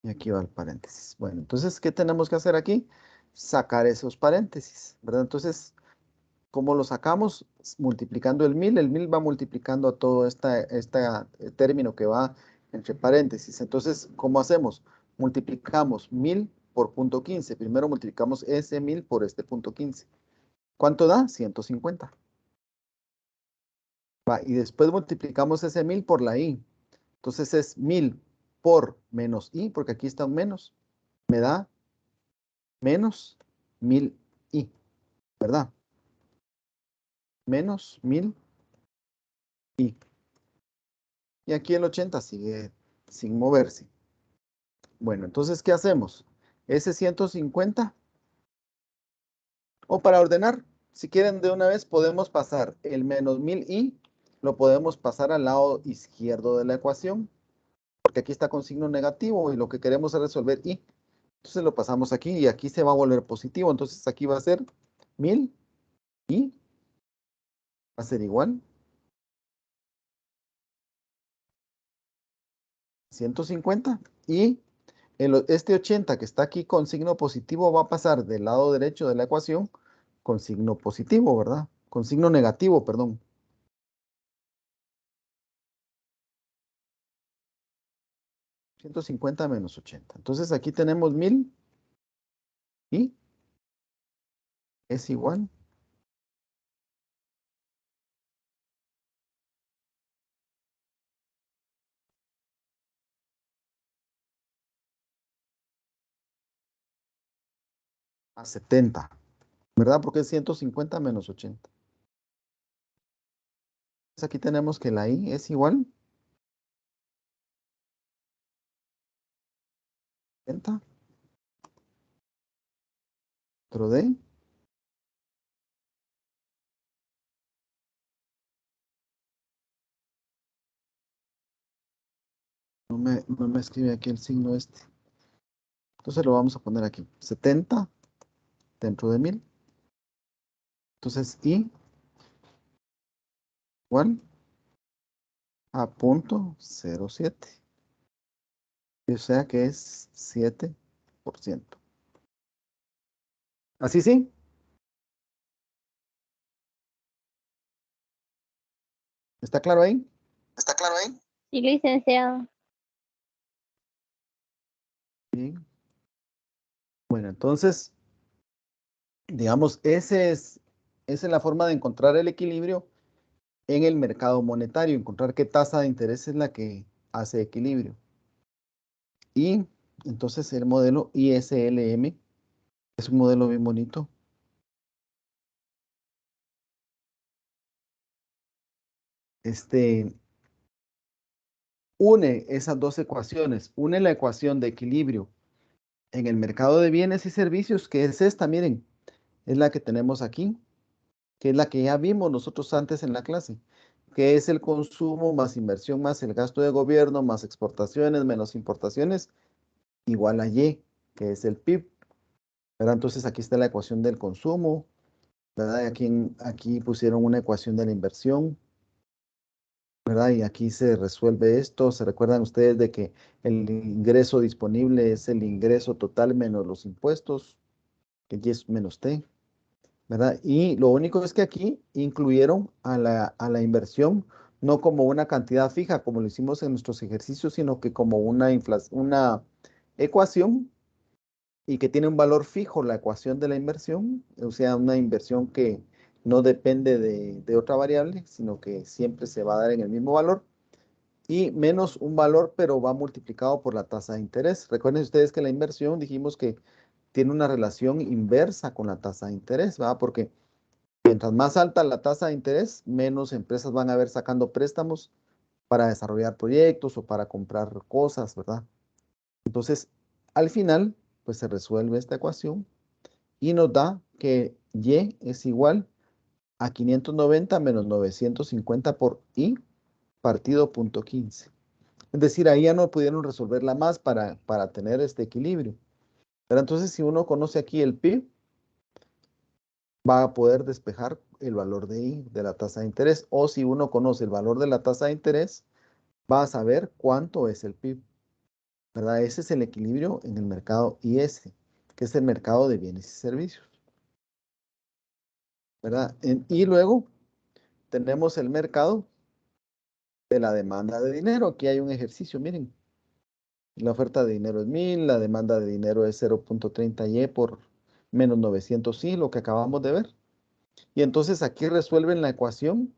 [SPEAKER 1] Y aquí va el paréntesis. Bueno, entonces, ¿qué tenemos que hacer aquí? Sacar esos paréntesis, ¿verdad? Entonces, ¿cómo lo sacamos? Multiplicando el 1000. El 1000 va multiplicando a todo este término que va entre paréntesis. Entonces, ¿cómo hacemos? Multiplicamos 1000 por 0.15. Primero multiplicamos ese 1000 por este 0.15. ¿Cuánto da? 150. Y después multiplicamos ese 1000 por la I. Entonces es 1000 por menos I, porque aquí está un menos. Me da menos 1000I, ¿verdad? Menos 1000I. Y aquí el 80 sigue sin moverse. Bueno, entonces, ¿qué hacemos? Ese 150, o para ordenar, si quieren de una vez, podemos pasar el menos 1000I, lo podemos pasar al lado izquierdo de la ecuación, porque aquí está con signo negativo y lo que queremos es resolver I. Entonces lo pasamos aquí y aquí se va a volver positivo. Entonces aquí va a ser 1000I, va a ser igual 150, y este 80 que está aquí con signo positivo va a pasar del lado derecho de la ecuación con signo positivo, ¿verdad? Con signo negativo, perdón. 150 menos 80. Entonces aquí tenemos 1000 y es igual a 70, ¿verdad? Porque es 150 menos 80. Entonces aquí tenemos que la I es igual a 70 dentro de no me escribe aquí el signo este. Entonces lo vamos a poner aquí. 70 dentro de 1000. Entonces I igual a 0.07. O sea que es 7%. ¿Así sí? ¿Está claro ahí?
[SPEAKER 9] ¿Está claro ahí? Sí, licenciado.
[SPEAKER 1] Bien. Bueno, entonces, digamos, esa es la forma de encontrar el equilibrio en el mercado monetario, encontrar qué tasa de interés es la que hace equilibrio. Y entonces el modelo ISLM es un modelo bien bonito. Une esas dos ecuaciones, une la ecuación de equilibrio en el mercado de bienes y servicios, que es esta, miren, es la que tenemos aquí, que es la que ya vimos nosotros antes en la clase, que es el consumo más inversión más el gasto de gobierno más exportaciones menos importaciones igual a Y, que es el PIB, ¿verdad? Entonces aquí está la ecuación del consumo, ¿verdad? Y aquí pusieron una ecuación de la inversión, ¿verdad? Y aquí se resuelve esto. ¿Se recuerdan ustedes de que el ingreso disponible es el ingreso total menos los impuestos, que Y es menos T, ¿verdad? Y lo único es que aquí incluyeron a la inversión no como una cantidad fija, como lo hicimos en nuestros ejercicios, sino que como una ecuación y que tiene un valor fijo, la ecuación de la inversión, o sea, una inversión que no depende de otra variable, sino que siempre se va a dar en el mismo valor, y menos un valor, pero va multiplicado por la tasa de interés. Recuerden ustedes que la inversión dijimos que tiene una relación inversa con la tasa de interés, ¿verdad? Porque mientras más alta la tasa de interés, menos empresas van a ver sacando préstamos para desarrollar proyectos o para comprar cosas, ¿verdad? Entonces, al final, pues se resuelve esta ecuación y nos da que Y es igual a 590 menos 950 por I partido punto 15. Es decir, ahí ya no pudieron resolverla más para tener este equilibrio. Pero entonces, si uno conoce aquí el PIB, va a poder despejar el valor de I, de la tasa de interés. O si uno conoce el valor de la tasa de interés, va a saber cuánto es el PIB, ¿verdad? Ese es el equilibrio en el mercado IS, que es el mercado de bienes y servicios, ¿verdad? Y luego tenemos el mercado de la demanda de dinero. Aquí hay un ejercicio, miren. La oferta de dinero es 1000, la demanda de dinero es 0.30 Y por menos 900 Y, lo que acabamos de ver. Y entonces aquí resuelven la ecuación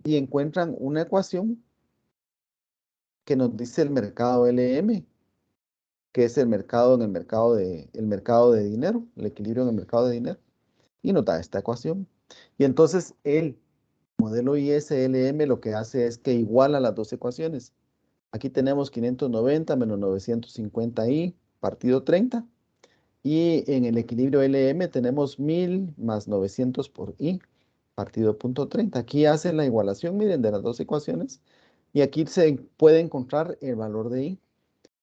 [SPEAKER 1] y encuentran una ecuación que nos dice el mercado LM, que es el mercado en el mercado de dinero, el equilibrio en el mercado de dinero, y nos da esta ecuación. Y entonces el modelo ISLM lo que hace es que iguala las dos ecuaciones. Aquí tenemos 590 menos 950i partido 30. Y en el equilibrio LM tenemos 1000 más 900 por i partido punto 30. Aquí hace la igualación, miren, de las dos ecuaciones. Y aquí se puede encontrar el valor de i.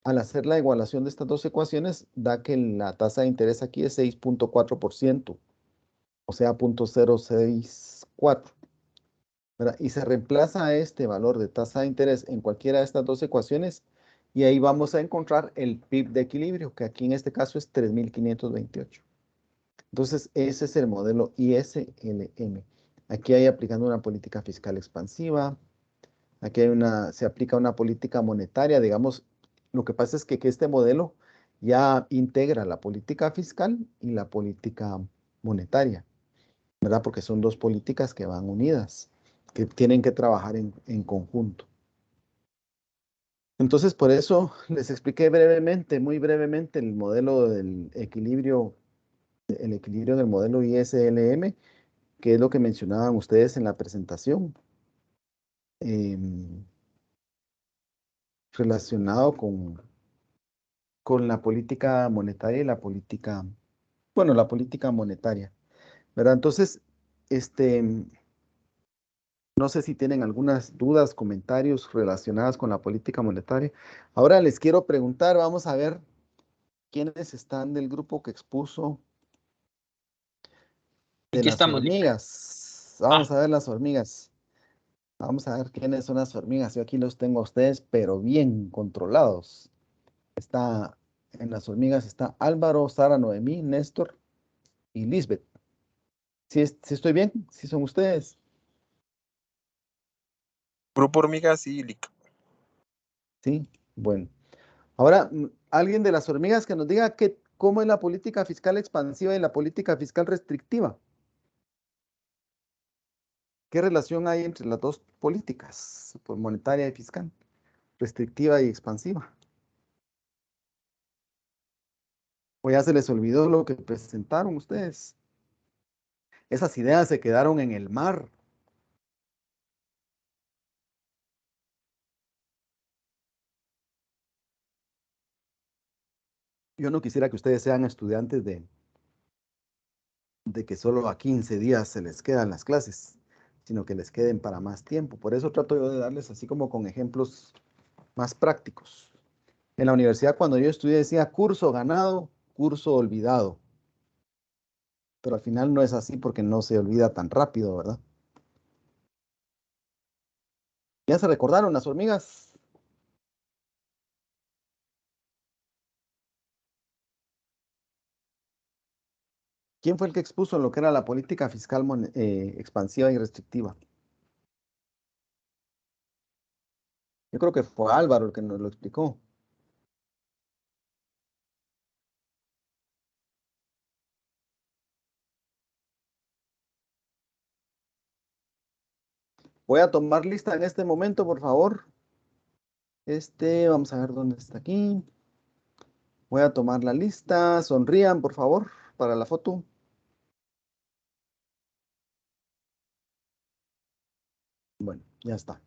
[SPEAKER 1] Al hacer la igualación de estas dos ecuaciones, da que la tasa de interés aquí es 6.4%, o sea, 0.064. ¿Verdad? Y se reemplaza este valor de tasa de interés en cualquiera de estas dos ecuaciones y ahí vamos a encontrar el PIB de equilibrio, que aquí en este caso es 3.528. Entonces, ese es el modelo ISLM. Aquí hay aplicando una política fiscal expansiva, aquí se aplica una política monetaria, digamos, Lo que pasa es que este modelo ya integra la política fiscal y la política monetaria, ¿verdad? Porque son dos políticas que van unidas, que tienen que trabajar en conjunto. Entonces, por eso les expliqué brevemente, muy brevemente, el modelo del equilibrio, el equilibrio del modelo ISLM, que es lo que mencionaban ustedes en la presentación, relacionado con la política monetaria y la política, bueno, la política monetaria, ¿verdad? Entonces, no sé si tienen algunas dudas, comentarios relacionadas con la política monetaria. Ahora les quiero preguntar, vamos a ver quiénes están del grupo que expuso de
[SPEAKER 4] Aquí
[SPEAKER 1] las
[SPEAKER 4] estamos, Lick.
[SPEAKER 1] hormigas. Vamos a ver las hormigas. Vamos a ver quiénes son las hormigas. Yo aquí los tengo a ustedes, pero bien controlados. En las hormigas está Álvaro, Sara, Noemí, Néstor y Lisbeth. ¿Sí, sí estoy bien? ¿Sí son ustedes?
[SPEAKER 5] Grupo Hormigas y Lick.
[SPEAKER 1] Sí, bueno. Ahora, alguien de las hormigas que nos diga cómo es la política fiscal expansiva y la política fiscal restrictiva. ¿Qué relación hay entre las dos políticas, pues, monetaria y fiscal, restrictiva y expansiva? ¿O ya se les olvidó lo que presentaron ustedes? Esas ideas se quedaron en el mar. Yo no quisiera que ustedes sean estudiantes de que solo a 15 días se les quedan las clases, sino que les queden para más tiempo. Por eso trato yo de darles así como con ejemplos más prácticos. En la universidad, cuando yo estudié, decía curso ganado, curso olvidado. Pero al final no es así porque no se olvida tan rápido, ¿verdad? ¿Ya se recordaron las hormigas? ¿Quién fue el que expuso lo que era la política fiscal expansiva y restrictiva? Yo creo que fue Álvaro el que nos lo explicó. Voy a tomar lista en este momento, por favor. Vamos a ver dónde está aquí. Voy a tomar la lista. Sonrían, por favor, para la foto. Bueno, ya está.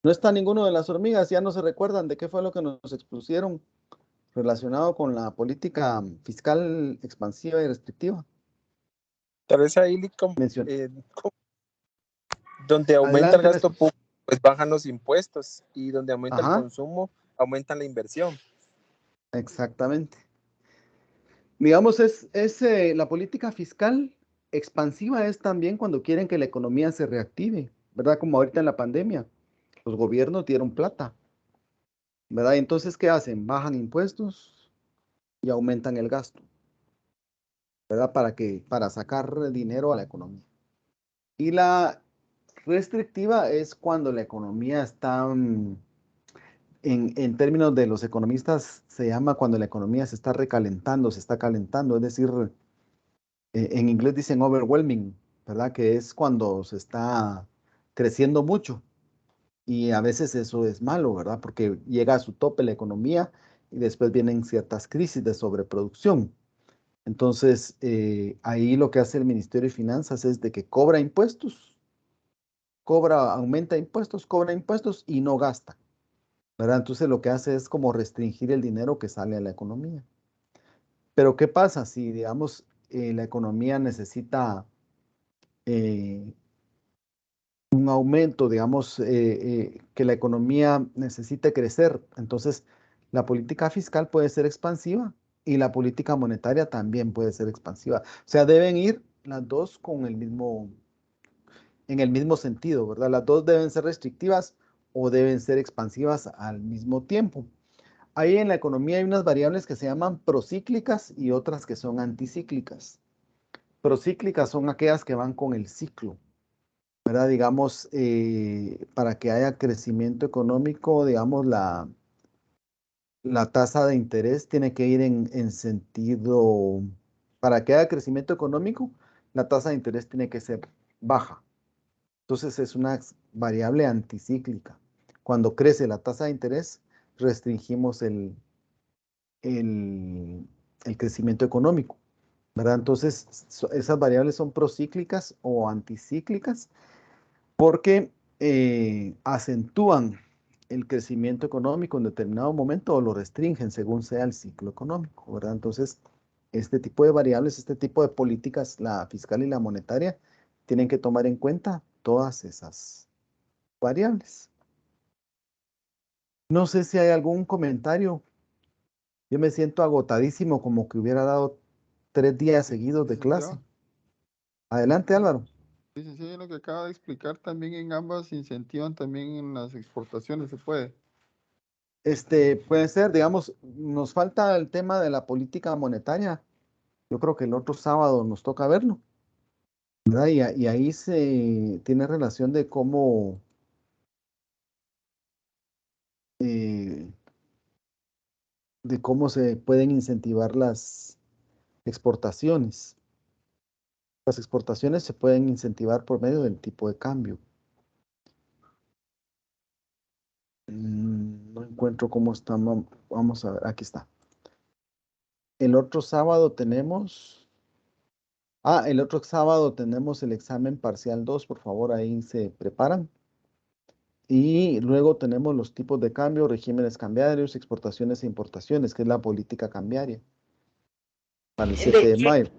[SPEAKER 1] No está ninguno de las hormigas, ya no se recuerdan de qué fue lo que nos expusieron relacionado con la política fiscal expansiva y restrictiva.
[SPEAKER 5] Tal vez ahí, Lick, donde aumenta el
[SPEAKER 1] Adelante,
[SPEAKER 5] gasto público, pues bajan los impuestos, y donde aumenta el
[SPEAKER 1] Ajá,
[SPEAKER 5] consumo, aumenta la inversión.
[SPEAKER 1] exactamente. Digamos, la política fiscal expansiva es también cuando quieren que la economía se reactive, ¿verdad? Como ahorita en la pandemia, los gobiernos dieron plata, ¿verdad? Y entonces, ¿qué hacen? Bajan impuestos y aumentan el gasto, ¿verdad? Para sacar dinero a la economía. Y la restrictiva es cuando la economía está, en términos de los economistas, se llama cuando la economía se está recalentando, se está calentando, es decir, en inglés dicen overwhelming, ¿verdad? Que es cuando se está creciendo mucho. Y a veces eso es malo, ¿verdad? Porque llega a su tope la economía y después vienen ciertas crisis de sobreproducción. Entonces, ahí lo que hace el Ministerio de Finanzas es de que cobra impuestos, aumenta impuestos, cobra impuestos y no gasta, ¿verdad? Entonces lo que hace es como restringir el dinero que sale a la economía. Pero ¿qué pasa si, digamos, la economía necesita un aumento, digamos, que la economía necesite crecer? Entonces, la política fiscal puede ser expansiva y la política monetaria también puede ser expansiva. O sea, deben ir las dos en el mismo sentido, ¿verdad? Las dos deben ser restrictivas o deben ser expansivas al mismo tiempo. Ahí en la economía hay unas variables que se llaman procíclicas y otras que son anticíclicas. Procíclicas son aquellas que van con el ciclo, ¿verdad? Digamos, para que haya crecimiento económico, digamos, la tasa de interés tiene que ir en sentido, para que haya crecimiento económico, la tasa de interés tiene que ser baja. Entonces es una variable anticíclica. Cuando crece la tasa de interés, restringimos el crecimiento económico, ¿verdad? Entonces esas variables son procíclicas o anticíclicas porque acentúan el crecimiento económico en determinado momento o lo restringen según sea el ciclo económico, ¿verdad? Entonces, este tipo de variables, este tipo de políticas, la fiscal y la monetaria, tienen que tomar en cuenta todas esas variables. No sé si hay algún comentario. Yo me siento agotadísimo, como que hubiera dado 3 días seguidos de clase. Adelante, Álvaro.
[SPEAKER 10] Sí, lo que acaba de explicar también en ambas incentivan también en las exportaciones, ¿se puede?
[SPEAKER 1] Puede ser, digamos, nos falta el tema de la política monetaria. Yo creo que el otro sábado nos toca verlo, ¿verdad? Y ahí se tiene relación de eh, cómo se pueden incentivar las exportaciones. Las exportaciones se pueden incentivar por medio del tipo de cambio. No encuentro cómo está. Vamos a ver, aquí está. El otro sábado tenemos... el otro sábado tenemos el examen parcial 2, por favor, ahí se preparan. Y luego tenemos los tipos de cambio, regímenes cambiarios, exportaciones e importaciones, que es la política cambiaria, para el 7 de mayo.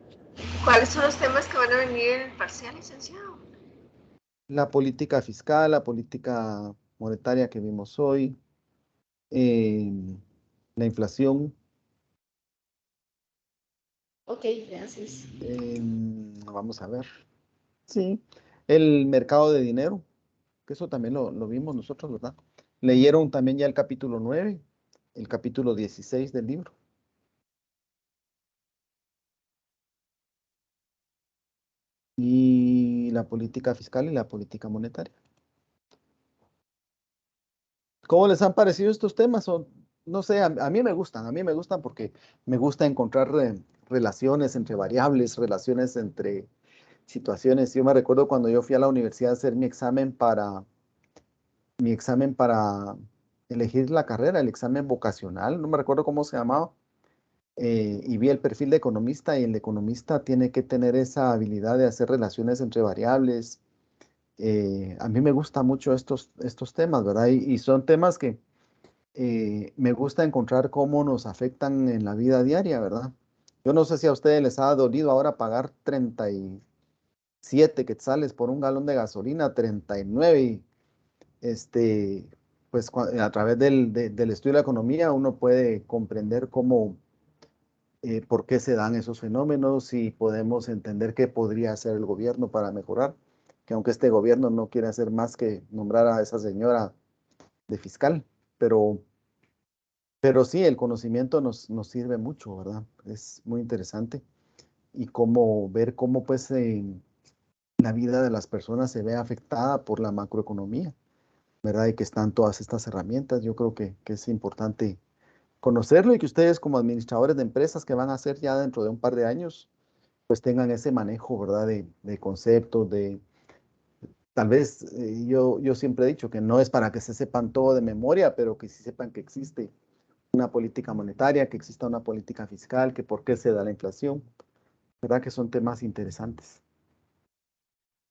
[SPEAKER 11] ¿Cuáles son los temas que van a venir en el parcial, licenciado?
[SPEAKER 1] La política fiscal, la política monetaria que vimos hoy, la inflación.
[SPEAKER 3] Ok, gracias.
[SPEAKER 1] Vamos a ver. Sí, el mercado de dinero, que eso también lo vimos nosotros, ¿verdad? Leyeron también ya el capítulo 9, el capítulo 16 del libro. Y la política fiscal y la política monetaria. ¿Cómo les han parecido estos temas? No sé, a mí me gustan porque me gusta encontrar relaciones entre variables, relaciones entre situaciones. Yo me recuerdo cuando yo fui a la universidad a hacer mi examen para elegir la carrera, el examen vocacional, no me recuerdo cómo se llamaba, y vi el perfil de economista, y el economista tiene que tener esa habilidad de hacer relaciones entre variables. A mí me gustan mucho estos temas, ¿verdad? Y son temas que me gusta encontrar cómo nos afectan en la vida diaria, ¿verdad? Yo no sé si a ustedes les ha dolido ahora pagar 37 quetzales por un galón de gasolina, 39, y pues a través del estudio de la economía uno puede comprender por qué se dan esos fenómenos y podemos entender qué podría hacer el gobierno para mejorar, que aunque este gobierno no quiere hacer más que nombrar a esa señora de fiscal, pero sí, el conocimiento nos sirve mucho, ¿verdad? Es muy interesante y ver cómo pues la vida de las personas se ve afectada por la macroeconomía, ¿verdad? Y que están todas estas herramientas. Yo creo que es importante conocerlo y que ustedes como administradores de empresas que van a hacer ya dentro de un par de años, pues tengan ese manejo, ¿verdad? De conceptos, tal vez yo siempre he dicho que no es para que se sepan todo de memoria, pero que sí sepan que existe una política monetaria, que exista una política fiscal, que por qué se da la inflación, ¿verdad? Que son temas interesantes.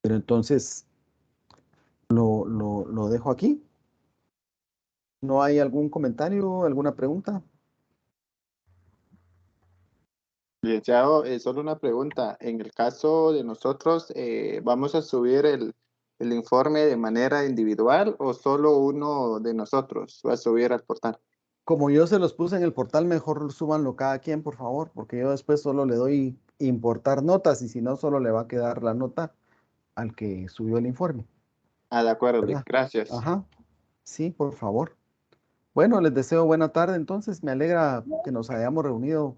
[SPEAKER 1] Pero entonces lo dejo aquí. ¿No hay algún comentario, alguna pregunta?
[SPEAKER 7] Licenciado, solo una pregunta. En el caso de nosotros, ¿vamos a subir el informe de manera individual o solo uno de nosotros va a subir al portal?
[SPEAKER 1] Como yo se los puse en el portal, mejor súbanlo cada quien, por favor, porque yo después solo le doy importar notas y si no, solo le va a quedar la nota al que subió el informe.
[SPEAKER 7] De acuerdo,
[SPEAKER 1] ¿Verdad?
[SPEAKER 7] gracias.
[SPEAKER 1] Ajá, sí, por favor. Bueno, les deseo buena tarde entonces. Me alegra que nos hayamos reunido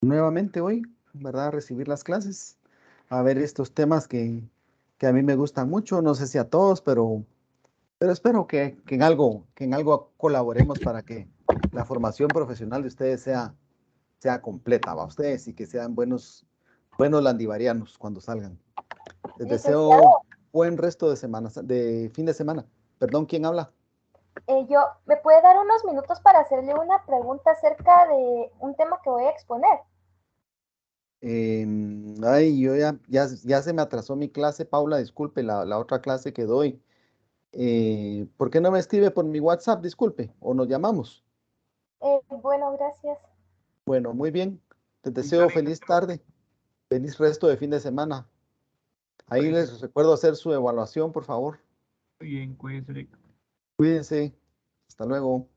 [SPEAKER 1] nuevamente hoy, ¿verdad? A recibir las clases, a ver estos temas que a mí me gustan mucho, no sé si a todos, pero Pero espero que en algo colaboremos para que la formación profesional de ustedes sea completa, va ustedes, y que sean buenos landivarianos cuando salgan. Les deseo
[SPEAKER 12] Licenciado,
[SPEAKER 1] buen resto de semana, de fin de semana. Perdón, ¿quién habla?
[SPEAKER 12] ¿me puede dar unos minutos para hacerle una pregunta acerca de un tema que voy a exponer?
[SPEAKER 1] Ay, yo ya se me atrasó mi clase, Paula, disculpe, la otra clase que doy. ¿Por qué no me escribe por mi WhatsApp? Disculpe, o nos llamamos.
[SPEAKER 12] Bueno, gracias.
[SPEAKER 1] Bueno, muy bien. Les deseo feliz tarde, feliz resto de fin de semana. Ahí les recuerdo hacer su evaluación, por favor.
[SPEAKER 2] Muy bien, cuídense.
[SPEAKER 1] Cuídense. Hasta luego.